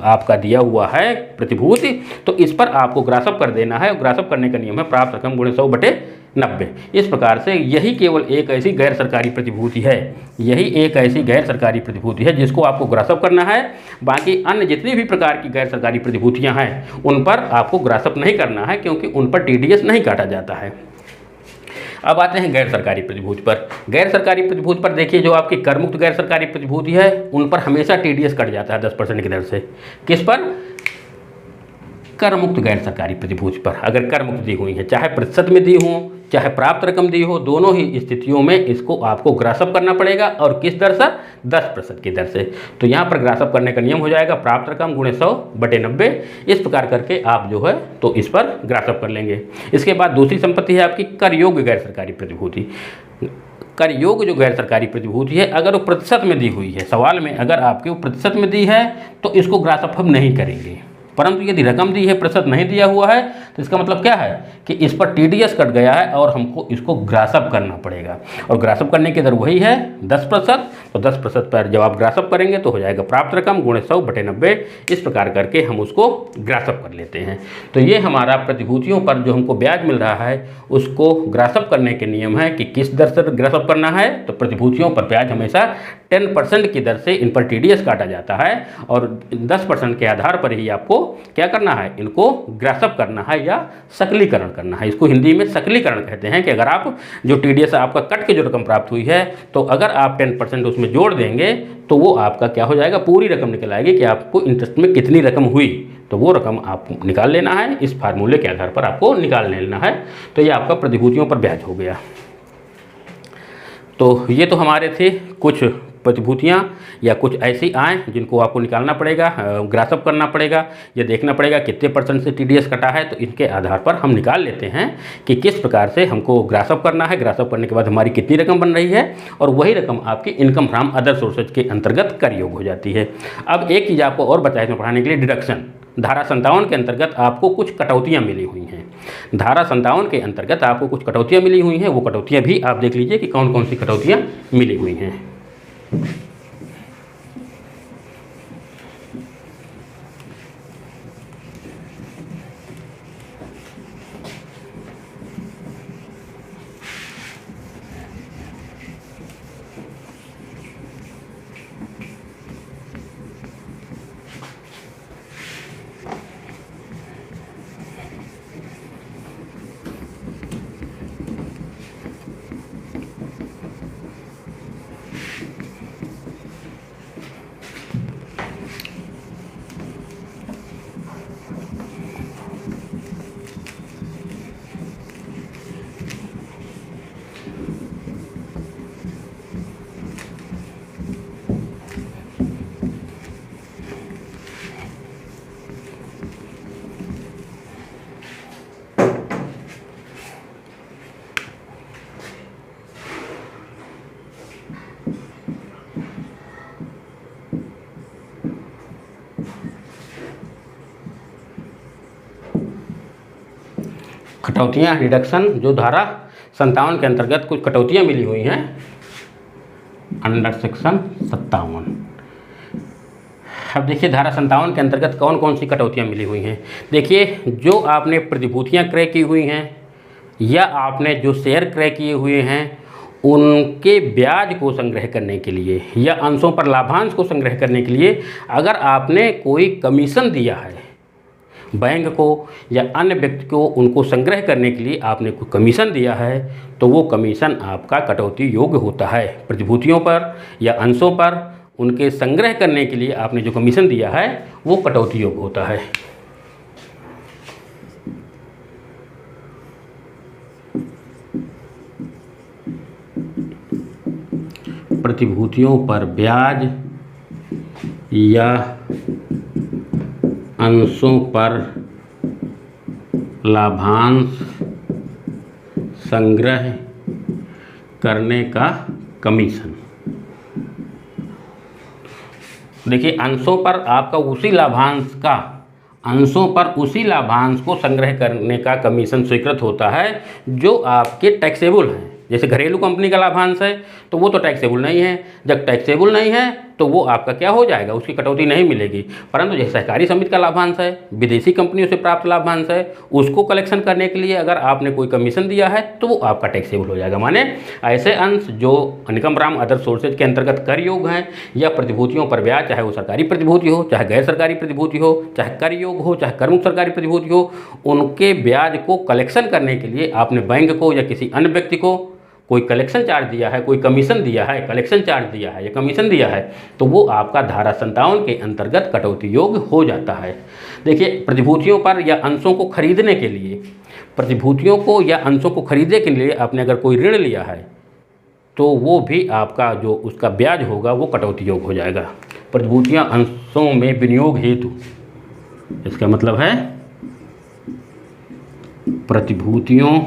आपका दिया हुआ है प्रतिभूति, तो इस पर आपको ग्रासअप कर देना है। ग्रासअप करने का नियम है प्राप्त रकम गुणे 100 बटे 90। इस प्रकार से यही केवल एक ऐसी गैर सरकारी प्रतिभूति है, यही एक ऐसी गैर सरकारी प्रतिभूति है जिसको आपको ग्रासअप करना है। बाकी अन्य जितनी भी प्रकार की गैर सरकारी प्रतिभूतियां हैं उन पर आपको ग्रासअप नहीं करना है, क्योंकि उन पर TDS नहीं काटा जाता है। अब आते हैं गैर सरकारी प्रतिभूति पर। गैर सरकारी प्रतिभूति पर देखिए, जो आपकी करमुक्त गैर सरकारी प्रतिभूति है उन पर हमेशा TDS कट जाता है 10% की दर से। किस पर, कर मुक्त गैर सरकारी प्रतिभूति पर। अगर कर मुक्त दी हुई है, चाहे प्रतिशत में दी हो चाहे प्राप्त रकम दी हो, दोनों ही स्थितियों में इसको आपको ग्रासअप करना पड़ेगा। और किस दर से, 10% की दर से। तो यहाँ पर ग्रासअप करने का नियम हो जाएगा प्राप्त रकम गुणे 100 बटे 90। इस प्रकार करके आप जो है तो इस पर ग्रासअप कर लेंगे। इसके बाद दूसरी संपत्ति है आपकी कर योग्य गैर सरकारी प्रतिभूति। कर योग्य जो गैर सरकारी प्रतिभूति है, अगर वो प्रतिशत में दी हुई है, सवाल में अगर आपके वो प्रतिशत में दी है तो इसको ग्रासअप हम नहीं करेंगे। परंतु यदि रकम दी है, प्रतिशत नहीं दिया हुआ है, तो इसका मतलब क्या है कि इस पर TDS कट गया है और हमको इसको ग्रासअप करना पड़ेगा। और ग्रासअप करने की दर वही है 10%। और 10% पर जब आप ग्रासअप करेंगे तो हो जाएगा प्राप्त रकम गुणे 100/90। इस प्रकार करके हम उसको ग्रासअप कर लेते हैं। तो ये हमारा प्रतिभूतियों पर जो हमको ब्याज मिल रहा है उसको ग्रासअप करने के नियम है कि किस दर से ग्रासअप करना है। तो प्रतिभूतियों पर ब्याज हमेशा 10% की दर से इन पर TDS काटा जाता है और 10% के आधार पर ही आपको क्या करना है, इनको ग्रासअप करना है या सकलीकरण करना है। इसको हिंदी में सकलीकरण कहते हैं कि अगर आप जो TDS आपका कट के जो रकम प्राप्त हुई है तो अगर आप 10% उसमें जोड़ देंगे तो वो आपका क्या हो जाएगा, पूरी रकम निकल आएगी कि आपको इंटरेस्ट में कितनी रकम हुई, तो वो रकम आपको निकाल लेना है। इस फार्मूले के आधार पर आपको निकाल लेना है। तो ये आपका प्रतिभूतियों पर ब्याज हो गया। तो ये तो हमारे थे कुछ प्रतिभूतियाँ या कुछ ऐसी आय जिनको आपको निकालना पड़ेगा, ग्रासअप करना पड़ेगा, ये देखना पड़ेगा कितने % से TDS कटा है। तो इनके आधार पर हम निकाल लेते हैं कि किस प्रकार से हमको ग्रासअप करना है, ग्रासअप करने के बाद हमारी कितनी रकम बन रही है और वही रकम आपकी इनकम फ्रॉम अदर सोर्सेज के अंतर्गत कर योग हो जाती है। अब एक चीज़ आपको और बताया इसमें पढ़ाने के लिए, डिडक्शन। धारा 57 के अंतर्गत आपको कुछ कटौतियाँ मिली हुई हैं। धारा 57 के अंतर्गत आपको कुछ कटौतियाँ मिली हुई हैं। वो कटौतियाँ भी आप देख लीजिए कि कौन कौन सी कटौतियाँ मिली हुई हैं। कटौतियाँ, रिडक्शन, जो धारा 57 के अंतर्गत कुछ कटौतियाँ मिली हुई हैं अंडर सेक्शन 57। अब देखिए धारा 57 के अंतर्गत कौन कौन सी कटौतियाँ मिली हुई हैं। देखिए, जो आपने प्रतिभूतियाँ क्रय की हुई हैं या आपने जो शेयर क्रय किए हुए हैं उनके ब्याज को संग्रह करने के लिए या अंशों पर लाभांश को संग्रह करने के लिए अगर आपने कोई कमीशन दिया है बैंक को या अन्य व्यक्ति को, उनको संग्रह करने के लिए आपने कोई कमीशन दिया है तो वो कमीशन आपका कटौती योग्य होता है। प्रतिभूतियों पर या अंशों पर उनके संग्रह करने के लिए आपने जो कमीशन दिया है वो कटौती योग्य होता है। प्रतिभूतियों पर ब्याज या अंशों पर लाभांश संग्रह करने का कमीशन। देखिए, अंशों पर आपका उसी लाभांश को संग्रह करने का कमीशन स्वीकृत होता है जो आपके टैक्सेबल हैं। जैसे घरेलू कंपनी का लाभांश है तो वो तो टैक्सेबल नहीं है। जब टैक्सेबल नहीं है तो वो आपका क्या हो जाएगा, उसकी कटौती नहीं मिलेगी। परंतु जैसे सहकारी समिति का लाभांश है, विदेशी कंपनियों से प्राप्त लाभांश है, उसको कलेक्शन करने के लिए अगर आपने कोई कमीशन दिया है तो वो आपका टैक्सेबल हो जाएगा। माने ऐसे अंश जो इनकम फ्रॉम अदर सोर्सेज के अंतर्गत कर योग हैं या प्रतिभूतियों पर ब्याज, चाहे वो सरकारी प्रतिभूति हो, चाहे गैर सरकारी प्रतिभूति हो, चाहे कर योग हो, चाहे करमुक्त सरकारी प्रतिभूति हो, उनके ब्याज को कलेक्शन करने के लिए आपने बैंक को या किसी अन्य व्यक्ति को कोई कलेक्शन चार्ज दिया है, कोई कमीशन दिया है, कलेक्शन चार्ज दिया है या कमीशन दिया है तो वो आपका धारा 57 के अंतर्गत कटौती योग्य हो जाता है। देखिए, प्रतिभूतियों पर या अंशों को खरीदने के लिए, प्रतिभूतियों को या अंशों को खरीदने के लिए आपने अगर कोई ऋण लिया है तो वो भी आपका जो उसका ब्याज होगा वो कटौती योग्य हो जाएगा। प्रतिभूतियाँ अंशों में विनियोग हेतु, इसका मतलब है प्रतिभूतियों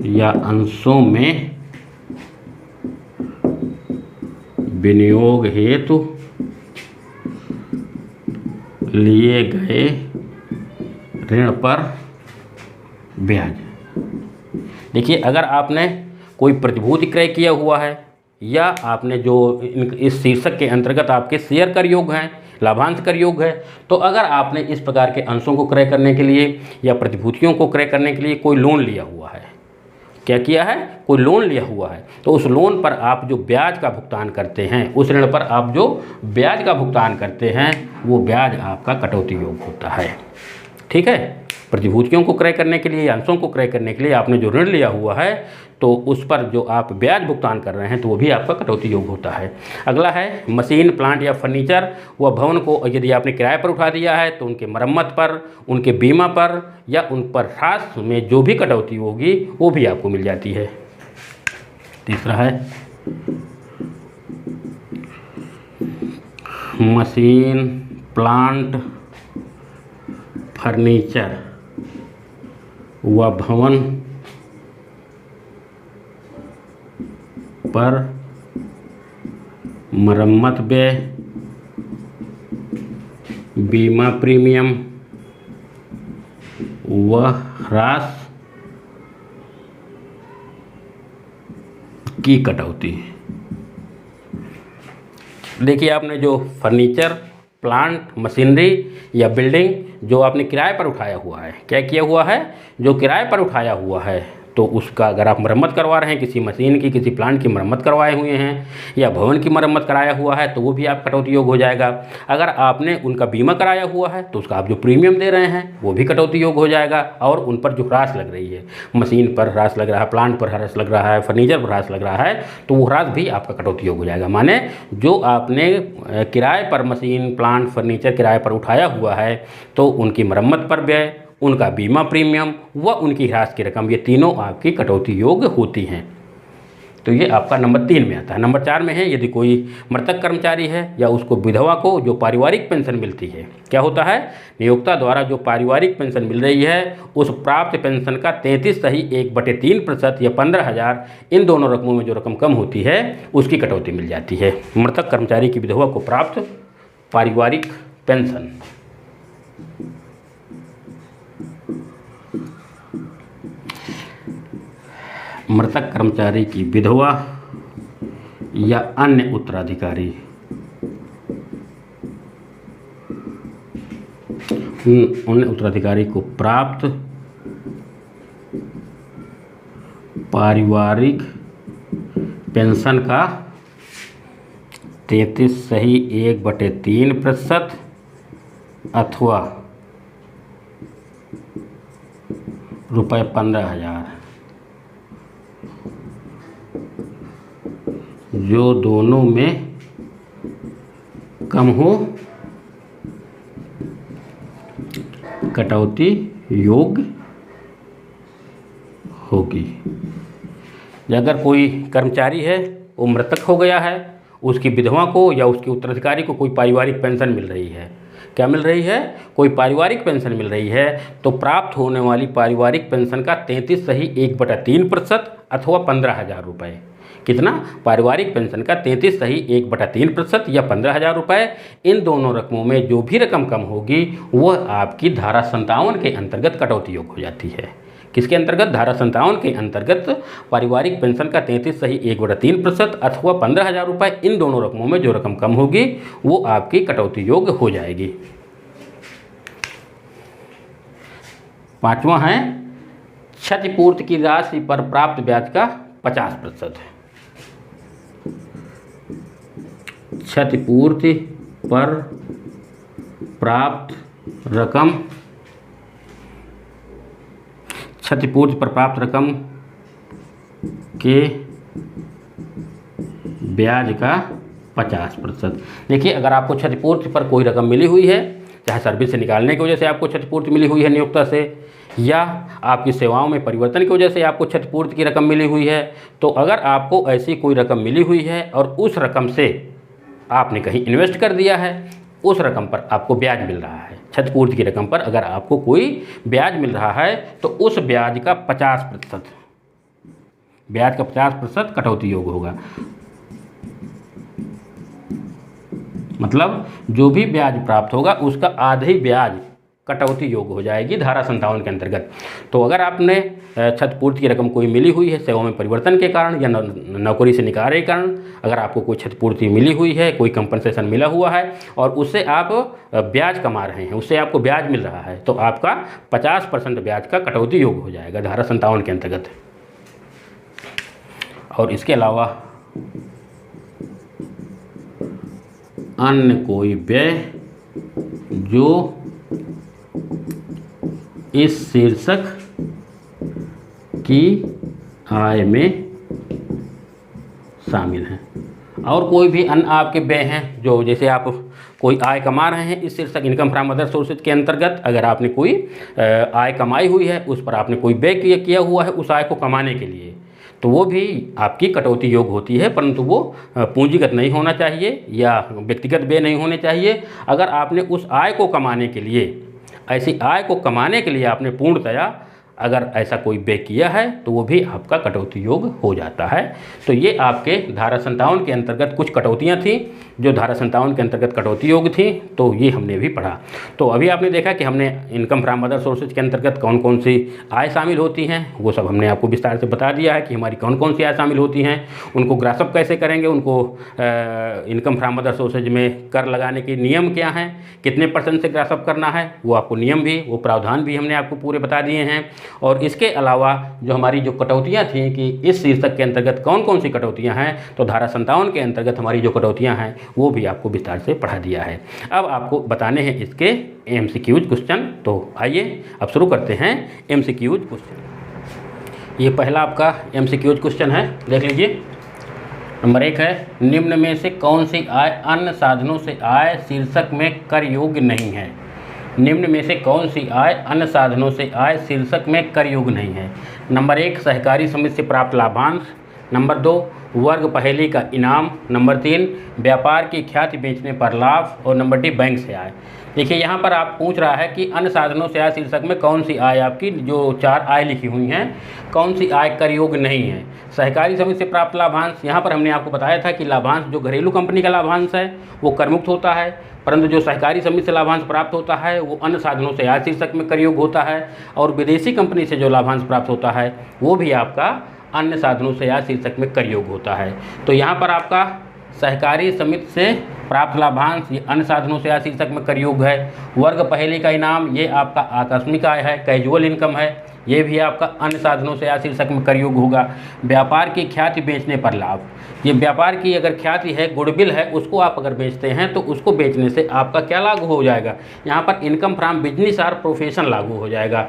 या अंशों में विनियोग हेतु लिए गए ऋण पर ब्याज। देखिए, अगर आपने कोई प्रतिभूति क्रय किया हुआ है या आपने जो इस शीर्षक के अंतर्गत आपके शेयर कर योग हैं, लाभांश कर योग है, तो अगर आपने इस प्रकार के अंशों को क्रय करने के लिए या प्रतिभूतियों को क्रय करने के लिए कोई लोन लिया हुआ है, क्या किया है, कोई लोन लिया हुआ है, तो उस लोन पर आप जो ब्याज का भुगतान करते हैं, उस ऋण पर आप जो ब्याज का भुगतान करते हैं, वो ब्याज आपका कटौती योग होता है। ठीक है, प्रतिभूतियों को क्रय करने के लिए, अंशों को क्रय करने के लिए आपने जो ऋण लिया हुआ है, तो उस पर जो आप ब्याज भुगतान कर रहे हैं, तो वो भी आपका कटौती योग होता है। अगला है मशीन, प्लांट या फर्नीचर व भवन को यदि आपने किराए पर उठा दिया है, तो उनके मरम्मत पर, उनके बीमा पर या उन पर ह्रास में जो भी कटौती होगी वो भी आपको मिल जाती है। तीसरा है मशीन, प्लांट, फर्नीचर व भवन पर मरम्मत व्यय, बीमा प्रीमियम व ह्रास की कटौती। देखिए, आपने जो फर्नीचर, प्लांट, मशीनरी या बिल्डिंग जो आपने किराए पर उठाया हुआ है, क्या किया हुआ है, जो किराए पर उठाया हुआ है, तो उसका अगर आप मरम्मत करवा रहे हैं, किसी मशीन की, किसी प्लांट की मरम्मत करवाए हुए हैं या भवन की मरम्मत कराया हुआ है, तो वो भी आप कटौती योग हो जाएगा। अगर आपने उनका बीमा कराया हुआ है, तो उसका आप जो प्रीमियम दे रहे हैं वो भी कटौती योग हो जाएगा। और उन पर जो ह्रास लग रही है, मशीन पर ह्रास लग रहा है, प्लांट पर ह्रास लग रहा है, फर्नीचर पर ह्रास लग रहा है, तो वो ह्रास भी आपका कटौती योग हो जाएगा। माने जो आपने किराए पर मशीन, प्लांट, फर्नीचर किराए पर उठाया हुआ है, तो उनकी मरम्मत पर व्यय, उनका बीमा प्रीमियम व उनकी ह्रास की रकम, ये तीनों आपकी कटौती योग होती हैं। तो ये आपका नंबर 3 में आता है। नंबर 4 में है यदि कोई मृतक कर्मचारी है या उसको विधवा को जो पारिवारिक पेंशन मिलती है, क्या होता है, नियोक्ता द्वारा जो पारिवारिक पेंशन मिल रही है, उस प्राप्त पेंशन का 33.3% या 15,000, इन दोनों रकमों में जो रकम कम होती है उसकी कटौती मिल जाती है। मृतक कर्मचारी की विधवा को प्राप्त पारिवारिक पेंशन, मृतक कर्मचारी की विधवा या अन्य उत्तराधिकारी अन्य उत्तराधिकारी को प्राप्त पारिवारिक पेंशन का 33.1/3% अथवा रुपये 15,000, जो दोनों में कम हो, कटौती योग्य होगी। अगर कोई कर्मचारी है वो मृतक हो गया है, उसकी विधवा को या उसके उत्तराधिकारी को कोई पारिवारिक पेंशन मिल रही है, क्या मिल रही है, कोई पारिवारिक पेंशन मिल रही है, तो प्राप्त होने वाली पारिवारिक पेंशन का 33.1/3% अथवा 15,000 रुपये। कितना, पारिवारिक पेंशन का 33.1/3% या 15,000 रुपये, इन दोनों रकमों में जो भी रकम कम होगी वह आपकी धारा 57 के अंतर्गत कटौती योग हो जाती है। किसके अंतर्गत, धारा 57 के अंतर्गत पारिवारिक पेंशन का 33.1/3% अथवा 15,000 रुपये, इन दोनों रकमों में जो रकम कम होगी वो आपकी कटौती योग हो जाएगी। 5वां है क्षतिपूर्ति की राशि पर प्राप्त ब्याज का 50%। क्षतिपूर्ति पर प्राप्त रकम, क्षतिपूर्ति पर प्राप्त रकम के ब्याज का 50%। देखिए, अगर आपको क्षतिपूर्ति पर कोई रकम मिली हुई है, चाहे सर्विस से निकालने की वजह से आपको क्षतिपूर्ति मिली हुई है नियोक्ता से, या आपकी सेवाओं में परिवर्तन की वजह से आपको क्षतिपूर्ति की रकम मिली हुई है, तो अगर आपको ऐसी कोई रकम मिली हुई है और उस रकम से आपने कहीं इन्वेस्ट कर दिया है, उस रकम पर आपको ब्याज मिल रहा है, क्षतिपूर्ति की रकम पर अगर आपको कोई ब्याज मिल रहा है, तो उस ब्याज का 50%, ब्याज का 50% कटौती योग होगा। मतलब जो भी ब्याज प्राप्त होगा उसका आधे ब्याज कटौती योग हो जाएगी धारा 57 के अंतर्गत। तो अगर आपने क्षतिपूर्ति की रकम कोई मिली हुई है सेवा में परिवर्तन के कारण या नौकरी से निकाले के कारण, अगर आपको कोई क्षतिपूर्ति मिली हुई है, कोई कंपनसेशन मिला हुआ है और उससे आप ब्याज कमा रहे हैं, उससे आपको ब्याज मिल रहा है, तो आपका 50% ब्याज का कटौती योग्य हो जाएगा धारा 57 के अंतर्गत। और इसके अलावा अन्य कोई व्यय जो इस शीर्षक की आय में शामिल हैं। और कोई भी अन्य आपके व्यय हैं जो, जैसे आप कोई आय कमा रहे हैं इस शीर्षक इनकम फ्रॉम अदर सोर्सेज के अंतर्गत, अगर आपने कोई आय कमाई हुई है, उस पर आपने कोई व्यय किया हुआ है उस आय को कमाने के लिए, तो वो भी आपकी कटौती योग्य होती है, परंतु वो पूंजीगत नहीं होना चाहिए या व्यक्तिगत व्यय नहीं होने चाहिए। अगर आपने उस आय को कमाने के लिए, ऐसी आय को कमाने के लिए आपने पूर्णतया अगर ऐसा कोई व्यय किया है तो वो भी आपका कटौती योग्य हो जाता है। तो ये आपके धारा 57 के अंतर्गत कुछ कटौतियाँ थी जो धारा 57 के अंतर्गत कटौती योग्य थी, तो ये हमने भी पढ़ा। तो अभी आपने देखा कि हमने इनकम फ्रॉम अदर सोर्सेज के अंतर्गत कौन कौन सी आय शामिल होती हैं, वो सब हमने आपको विस्तार से बता दिया है कि हमारी कौन कौन सी आय शामिल होती हैं, उनको ग्रासअप कैसे करेंगे, उनको इनकम फ्रॉम अदर सोर्सेज में कर लगाने के नियम क्या हैं, कितने % से ग्रासअप करना है, वो आपको नियम भी, वो प्रावधान भी हमने आपको पूरे बता दिए हैं। और इसके अलावा जो हमारी जो कटौतियाँ थी कि इस शीर्षक के अंतर्गत कौन कौन सी कटौतियाँ हैं, तो धारा 57 के अंतर्गत हमारी जो कटौतियाँ हैं वो भी आपको विस्तार से पढ़ा दिया है। अब आपको बताने हैं इसके MCQs क्वेश्चन। तो आइए अब शुरू करते हैं MCQs क्वेश्चन। ये पहला आपका MCQs क्वेश्चन है, देख लीजिए। नंबर 1 है, निम्न में से कौन सी आय अन्य साधनों से आय शीर्षक में कर योग्य नहीं है। निम्न में से कौन सी आय अन्य साधनों से आय शीर्षक में कर योग्य नहीं है। नंबर 1 सहकारी समिति से प्राप्त लाभांश, नंबर 2 वर्ग पहली का इनाम, नंबर 3 व्यापार की ख्याति बेचने पर लाभ, और नंबर डी बैंक से आय। देखिए यहाँ पर आप पूछ रहा है कि अन्य साधनों से आय शीर्षक में कौन सी आय, आपकी जो 4 आय लिखी हुई हैं कौन सी आय कर योग्य नहीं है। सहकारी समिति से प्राप्त लाभांश, यहाँ पर हमने आपको बताया था कि लाभांश जो घरेलू कंपनी का लाभांश है वो करमुक्त होता है, परंतु जो सहकारी समिति से लाभांश प्राप्त होता है वो अन्य साधनों से आय शीर्षक में कर योग्य होता है, और विदेशी कंपनी से जो लाभांश प्राप्त होता है वो भी आपका अन्य साधनों से आय शीर्षक में कर योग्य होता है। तो यहाँ पर आपका सहकारी समिति से प्राप्त लाभांश ये अन्य साधनों से आय शीर्षक में कर योग्य है। वर्ग पहली का इनाम ये आपका आकस्मिक आय है, कैजुअल इनकम है, ये भी आपका अन्य साधनों से आय शीर्षक में कर योग्य होगा। व्यापार की ख्याति बेचने पर लाभ, ये व्यापार की अगर ख्याति है, गुडविल है, उसको आप अगर बेचते हैं तो उसको बेचने से आपका क्या लागू हो जाएगा, यहाँ पर इनकम फ्रॉम बिजनेस और प्रोफेशन लागू हो जाएगा।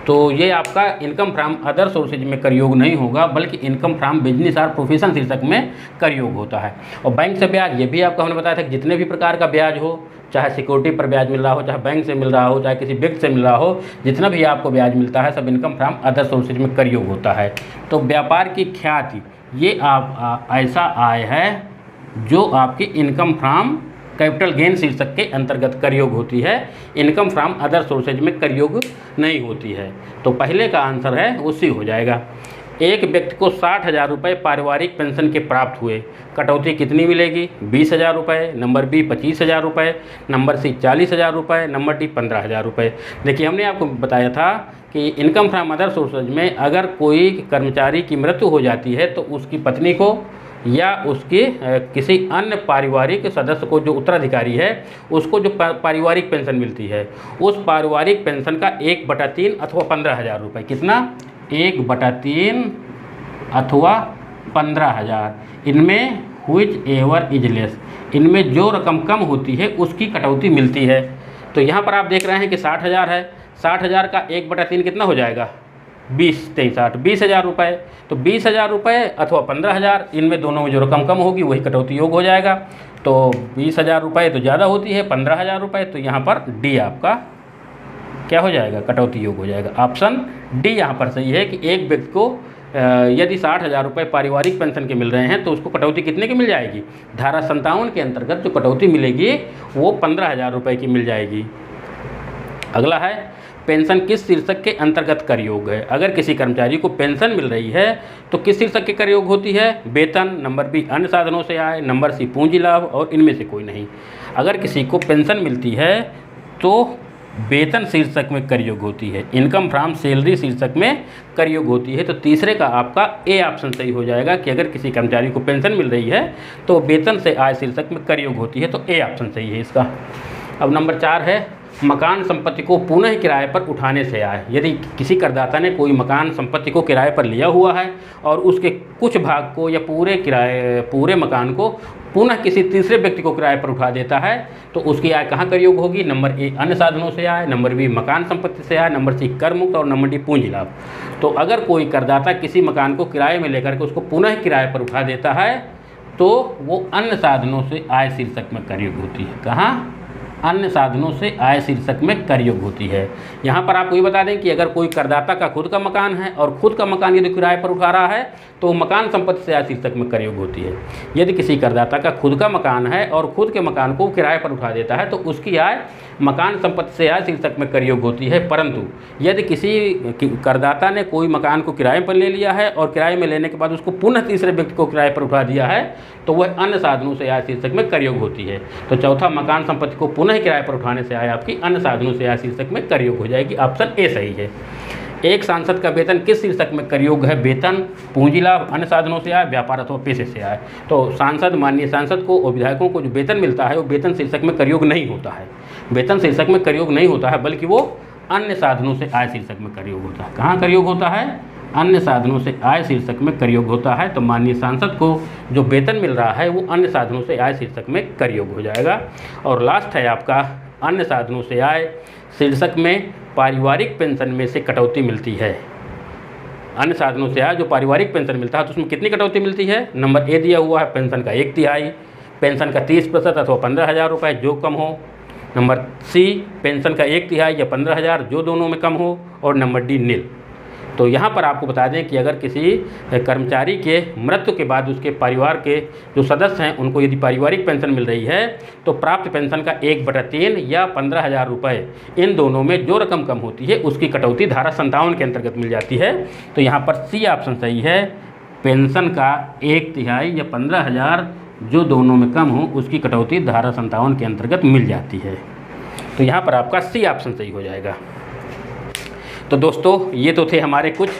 तो ये आपका इनकम फ्रॉम अदर सोर्सेज में कर योग्य नहीं होगा, बल्कि इनकम फ्रॉम बिजनेस और प्रोफेशन शीर्षक में कर योग्य होता है। और बैंक से ब्याज, ये भी आपको हमने बताया था कि जितने भी प्रकार का ब्याज हो, चाहे सिक्योरिटी पर ब्याज मिल रहा हो, चाहे बैंक से मिल रहा हो, चाहे किसी व्यक्ति से मिल रहा हो, जितना भी आपको ब्याज मिलता है सब इनकम फ्रॉम अदर सोर्सेज में कर योग्य होता है। तो व्यापार की ख्याति ये आप ऐसा आय है जो आपकी इनकम फ्रॉम कैपिटल गेन शीर्षक के अंतर्गत कर योग्य होती है, इनकम फ्रॉम अदर सोर्सेज में कर योग्य नहीं होती है। तो पहले का आंसर है वो सी हो जाएगा। एक व्यक्ति को 60,000 रुपये पारिवारिक पेंशन के प्राप्त हुए, कटौती कितनी मिलेगी, 20,000 रुपये, नंबर बी 25,000 रुपये, नंबर सी 40,000 रुपये, नंबर डी 15,000 रुपये। देखिए हमने आपको बताया था कि इनकम फ्रॉम अदर सोर्सेज में अगर कोई कर्मचारी की मृत्यु हो जाती है तो उसकी पत्नी को या उसके किसी अन्य पारिवारिक सदस्य को जो उत्तराधिकारी है उसको जो पारिवारिक पेंशन मिलती है, उस पारिवारिक पेंशन का 1/3 अथवा 15,000 रुपये, कितना 1/3 अथवा 15,000, इनमें व्हिच एवर इज लेस, इनमें जो रकम कम होती है उसकी कटौती मिलती है। तो यहाँ पर आप देख रहे हैं कि 60,000 है, 60,000 का 1/3 कितना हो जाएगा, 20,000 रुपये। तो 20,000 रुपये अथवा 15,000, इनमें दोनों में जो रकम कम होगी वही कटौती योग्य हो जाएगा। तो 20,000 रुपये तो ज़्यादा होती है, 15,000 रुपये, तो यहाँ पर डी आपका क्या हो जाएगा, कटौती योग्य हो जाएगा। ऑप्शन डी यहाँ पर सही है कि एक व्यक्ति को यदि 60,000 रुपये पारिवारिक पेंशन के मिल रहे हैं तो उसको कटौती कितने की मिल जाएगी, धारा 57 के अंतर्गत जो कटौती मिलेगी वो 15,000 रुपये की मिल जाएगी। अगला है पेंशन किस शीर्षक के अंतर्गत कर योग्य है। अगर किसी कर्मचारी को पेंशन मिल रही है तो किस शीर्षक के कर योग्य होती है, वेतन, नंबर बी अन्य साधनों से आय, नंबर सी पूंजी लाभ, और इनमें से कोई नहीं। अगर किसी को पेंशन मिलती है तो वेतन शीर्षक में कर योग्य होती है, इनकम फ्रॉम सैलरी शीर्षक में कर योग्य होती है। तो तीसरे का आपका ए ऑप्शन सही हो जाएगा कि अगर किसी कर्मचारी को पेंशन मिल रही है तो वेतन से आय शीर्षक में कर योग्य होती है, तो ए ऑप्शन सही है इसका। अब नंबर 4 है मकान संपत्ति को पुनः किराए पर उठाने से आय। यदि किसी करदाता ने कोई मकान संपत्ति को किराए पर लिया हुआ है और उसके कुछ भाग को या पूरे मकान को पुनः किसी तीसरे व्यक्ति को किराए पर उठा देता है तो उसकी आय कहाँ कर योग्य होगी? नंबर ए अन्य साधनों से आय, नंबर बी मकान संपत्ति से आय, नंबर सी कर मुक्त और नंबर डी पूंजी लाभ। तो अगर कोई करदाता किसी मकान को किराए में लेकर के उसको पुनः किराए पर उठा देता है तो वो अन्य साधनों से आय शीर्षक में कर योग्य होती है। कहाँ? अन्य साधनों से आय शीर्षक में कर योग्य होती है। यहाँ पर आपको ये बता दें कि अगर कोई करदाता का खुद का मकान है और खुद का मकान यदि किराए पर उठा रहा है तो मकान संपत्ति से आय शीर्षक में कर योग्य होती है। यदि किसी करदाता का खुद का मकान है और खुद के मकान को किराए पर उठा देता है तो उसकी आय मकान संपत्ति से आय शीर्षक में कर योग्य होती है। परंतु यदि किसी करदाता ने कोई मकान को किराए पर ले लिया है और किराए में लेने के बाद उसको पुनः तीसरे व्यक्ति को किराए पर उठा दिया है तो वह अन्य साधनों से आय शीर्षक में कर योग्य होती है। तो चौथा मकान संपत्ति को पुनः किराए पर उठाने से आय आपकी अन्य साधनों से आय शीर्षक में कर योग्य हो जाएगी। ऑप्शन ए सही है। एक सांसद का वेतन किस शीर्षक में कर योग्य है? वेतन, पूंजी लाभ, अन्य साधनों से आय, व्यापार अथवा पेशे से आय। तो सांसद, माननीय सांसद को और विधायकों को जो वेतन मिलता है वो वेतन शीर्षक में कर योग्य नहीं होता है। वेतन शीर्षक में कर योग्य नहीं होता है बल्कि वो अन्य साधनों से आय शीर्षक में कर योग्य होता है। कहाँ कर योग्य होता है? अन्य साधनों से आय शीर्षक में कर योग्य होता है। तो माननीय सांसद को जो वेतन मिल रहा है वो अन्य साधनों से आय शीर्षक में कर योग्य हो जाएगा। और लास्ट है आपका अन्य साधनों से आय शीर्षक में पारिवारिक पेंशन में से कटौती मिलती है। अन्य साधनों से आय जो पारिवारिक पेंशन मिलता है तो उसमें कितनी कटौती मिलती है? नंबर ए दिया हुआ है पेंशन का 1/3, पेंशन का 30% अथवा 15,000 रुपये जो कम हो, नंबर सी पेंशन का 1/3 या 15,000 जो दोनों में कम हो, और नंबर डी नील। तो यहाँ पर आपको बता दें कि अगर किसी कर्मचारी के मृत्यु के बाद उसके परिवार के जो सदस्य हैं उनको यदि पारिवारिक पेंशन मिल रही है तो प्राप्त पेंशन का 1/3 या 15,000 रुपये इन दोनों में जो रकम कम होती है उसकी कटौती धारा 57 के अंतर्गत मिल जाती है। तो यहाँ पर सी ऑप्शन सही है। पेंशन का 1/3 या 15,000 जो दोनों में कम हो उसकी कटौती धारा 57 के अंतर्गत मिल जाती है। तो यहाँ पर आपका सी ऑप्शन सही हो जाएगा। तो दोस्तों ये तो थे हमारे कुछ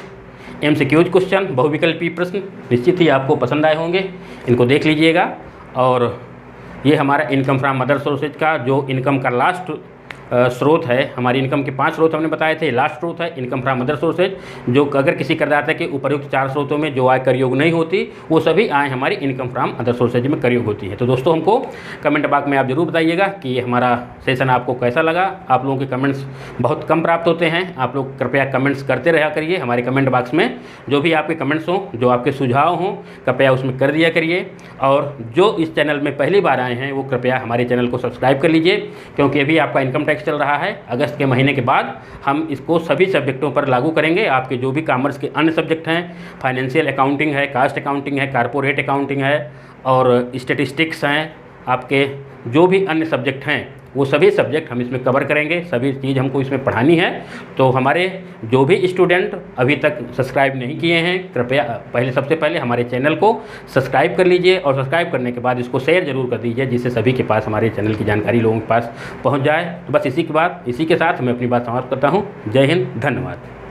MCQ क्वेश्चन, बहुविकल्पी प्रश्न। निश्चित ही आपको पसंद आए होंगे, इनको देख लीजिएगा। और ये हमारा इनकम फ्रॉम अदर सोर्सेज का जो इनकम का लास्ट स्रोत है, हमारी इनकम के 5 स्रोत हमने बताए थे, लास्ट स्रोत है इनकम फ्रॉम अदर सोर्सेज, जो अगर किसी करदाता के उपयुक्त 4 स्रोतों में जो आय कर योग्य नहीं होती वो सभी आय हमारी इनकम फ्रॉम अदर सोर्सेज में कर योग्य होती है। तो दोस्तों हमको कमेंट बॉक्स में आप जरूर बताइएगा कि हमारा सेशन आपको कैसा लगा। आप लोगों के कमेंट्स बहुत कम प्राप्त होते हैं, आप लोग कृपया कमेंट्स करते रहा करिए। हमारे कमेंट बॉक्स में जो भी आपके कमेंट्स हों, जो आपके सुझाव हों, कृपया उसमें कर दिया करिए। और जो इस चैनल में पहली बार आए हैं वो कृपया हमारे चैनल को सब्सक्राइब कर लीजिए, क्योंकि अभी आपका इनकम टैक्स चल रहा है। अगस्त के महीने के बाद हम इसको सभी सब्जेक्टों पर लागू करेंगे। आपके जो भी कॉमर्स के अन्य सब्जेक्ट हैं, फाइनेंशियल अकाउंटिंग है, कास्ट अकाउंटिंग है, कारपोरेट अकाउंटिंग है और स्टैटिस्टिक्स हैं, आपके जो भी अन्य सब्जेक्ट हैं वो सभी सब्जेक्ट हम इसमें कवर करेंगे। सभी चीज़ हमको इसमें पढ़ानी है। तो हमारे जो भी स्टूडेंट अभी तक सब्सक्राइब नहीं किए हैं, कृपया सबसे पहले हमारे चैनल को सब्सक्राइब कर लीजिए और सब्सक्राइब करने के बाद इसको शेयर जरूर कर दीजिए, जिससे सभी के पास हमारे चैनल की जानकारी लोगों के पास पहुँच जाए। तो बस इसी के साथ मैं अपनी बात समाप्त करता हूँ। जय हिंद, धन्यवाद।